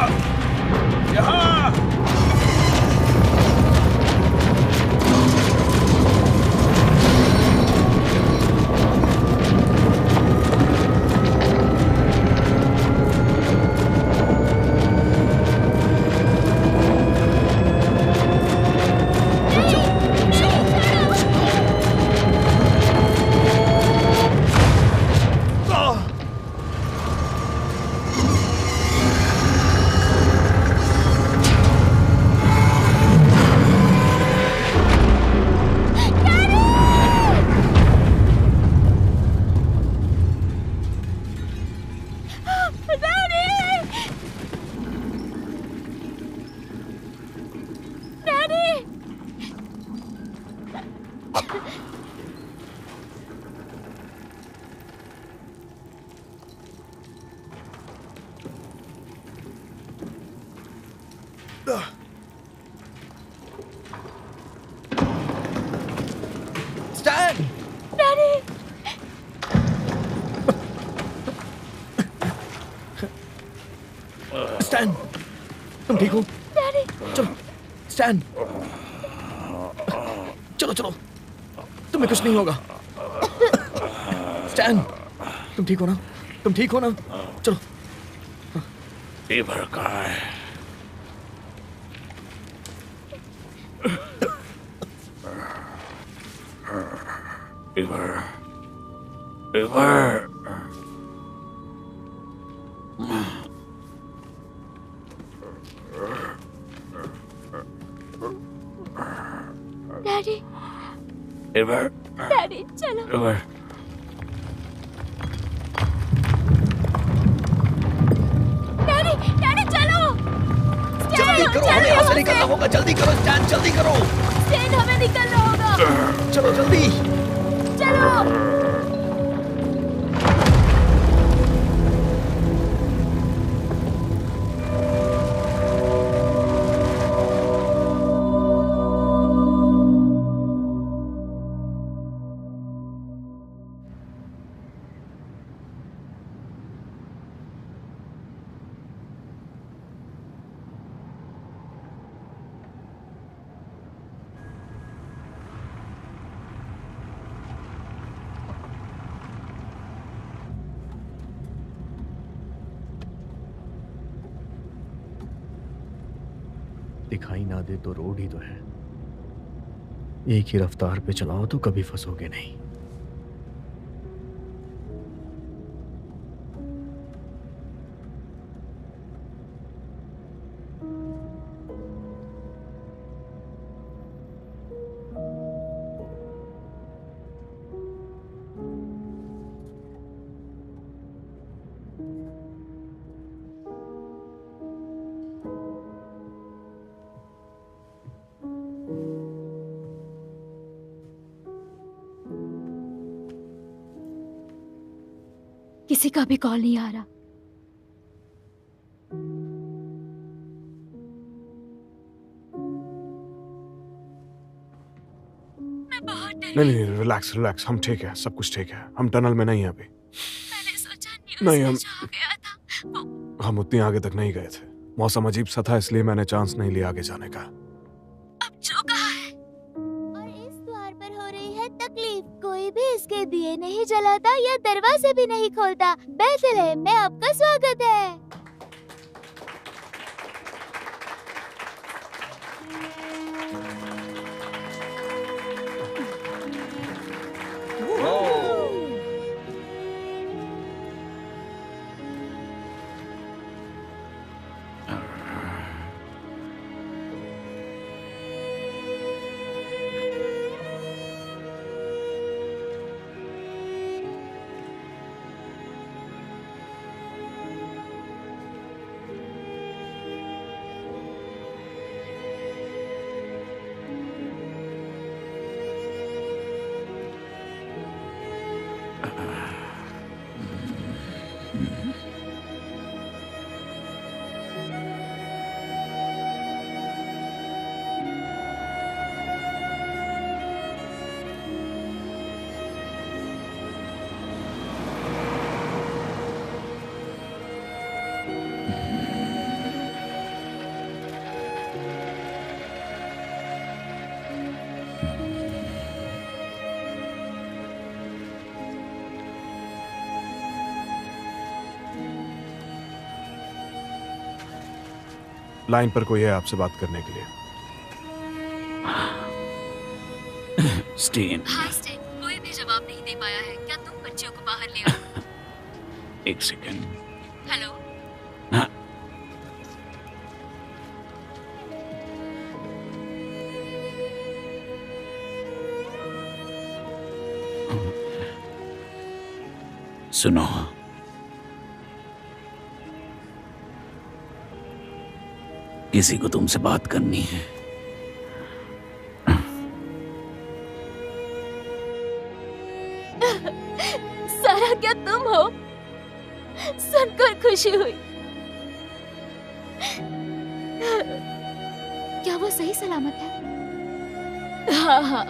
यहाँ। स्टैन! डैडी! स्टैन! तुम ठीक हो? डैडी! चलो, स्टैन! चलो चलो, तुम्हें कुछ नहीं होगा। स्टैन! तुम ठीक हो ना? तुम ठीक हो ना? चलो। इवर कहाँ है? इवर, इवर। डैडी! इवर, डैडी, चलो। इवर। डैडी! डैडी, चलो! जल्दी करो, हमें यहाँ से निकलना होगा। जल्दी करो स्टैन, जल्दी करो। स्टेन, हमें निकलना होगा। चलो जल्दी। चलो! दिखाई ना दे तो रोड ही तो है। एक ही रफ्तार पे चलाओ तो कभी फंसोगे नहीं। किसी का भी कॉल नहीं आ रहा। मैं बहुत डरी। नहीं नहीं, रिलैक्स रिलैक्स, हम ठीक है, सब कुछ ठीक है। हम टनल में नहीं है अभी। मैंने सोचा नहीं, न्यूज़ हम में जो आ गया था वो हम उतनी आगे तक नहीं गए थे। मौसम अजीब सा था, इसलिए मैंने चांस नहीं लिया आगे जाने का। अब जो कहा है। और इस द्वार पर हो रही है तकलीफ। कोई भी इसके दिए नहीं जलाता या दरवाजे भी नहीं खोलता। बेथलेहम में आपका स्वागत है। लाइन पर कोई है आपसे बात करने के लिए। स्टेन, हाँ स्टेन, कोई भी जवाब नहीं दे पाया है। क्या तुम बच्चियों को बाहर ले आओ? एक सेकंड। हेलो। हाँ। सुनो, किसी को तुमसे बात करनी है। सारा क्या तुम हो? सुनकर खुशी हुई। क्या वो सही सलामत है? हाँ हाँ।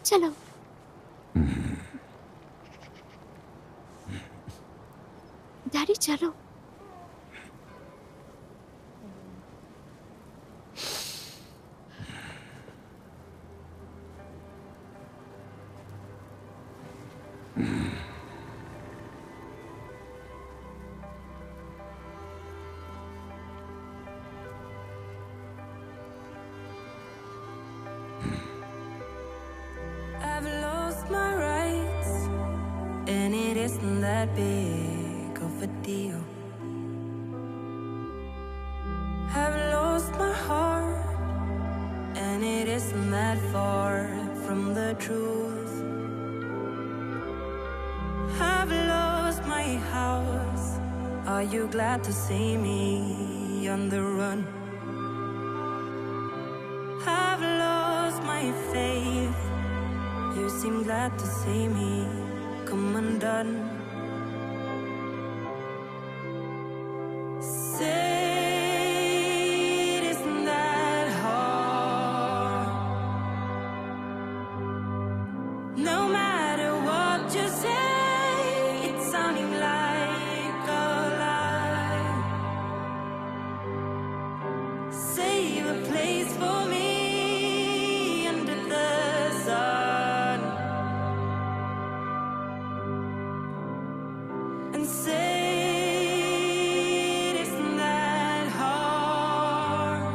चलो। डैडी चलो। that big of a deal. I've lost my heart, and it isn't that far from the truth. I've lost my house. Are you glad to see me on the run? I've lost my faith. You seem glad to see me come undone. Say it isn't that hard. No matter what you say, it's sounding like a lie. Save a place for me under the sun, and say it isn't that hard.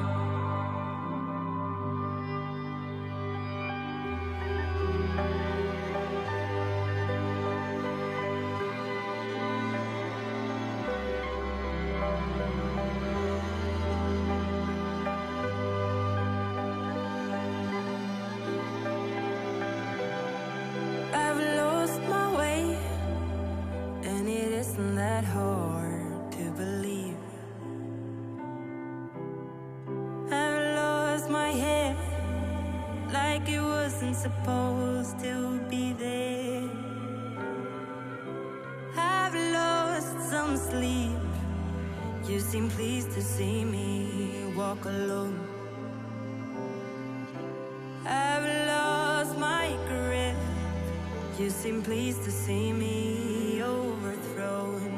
I've lost my way, and it isn't that hard to believe. I've lost my head like it wasn't supposed to be there. I've lost some sleep. You seem pleased to see me walk alone. I've lost my grip. You seem pleased to see me overthrown.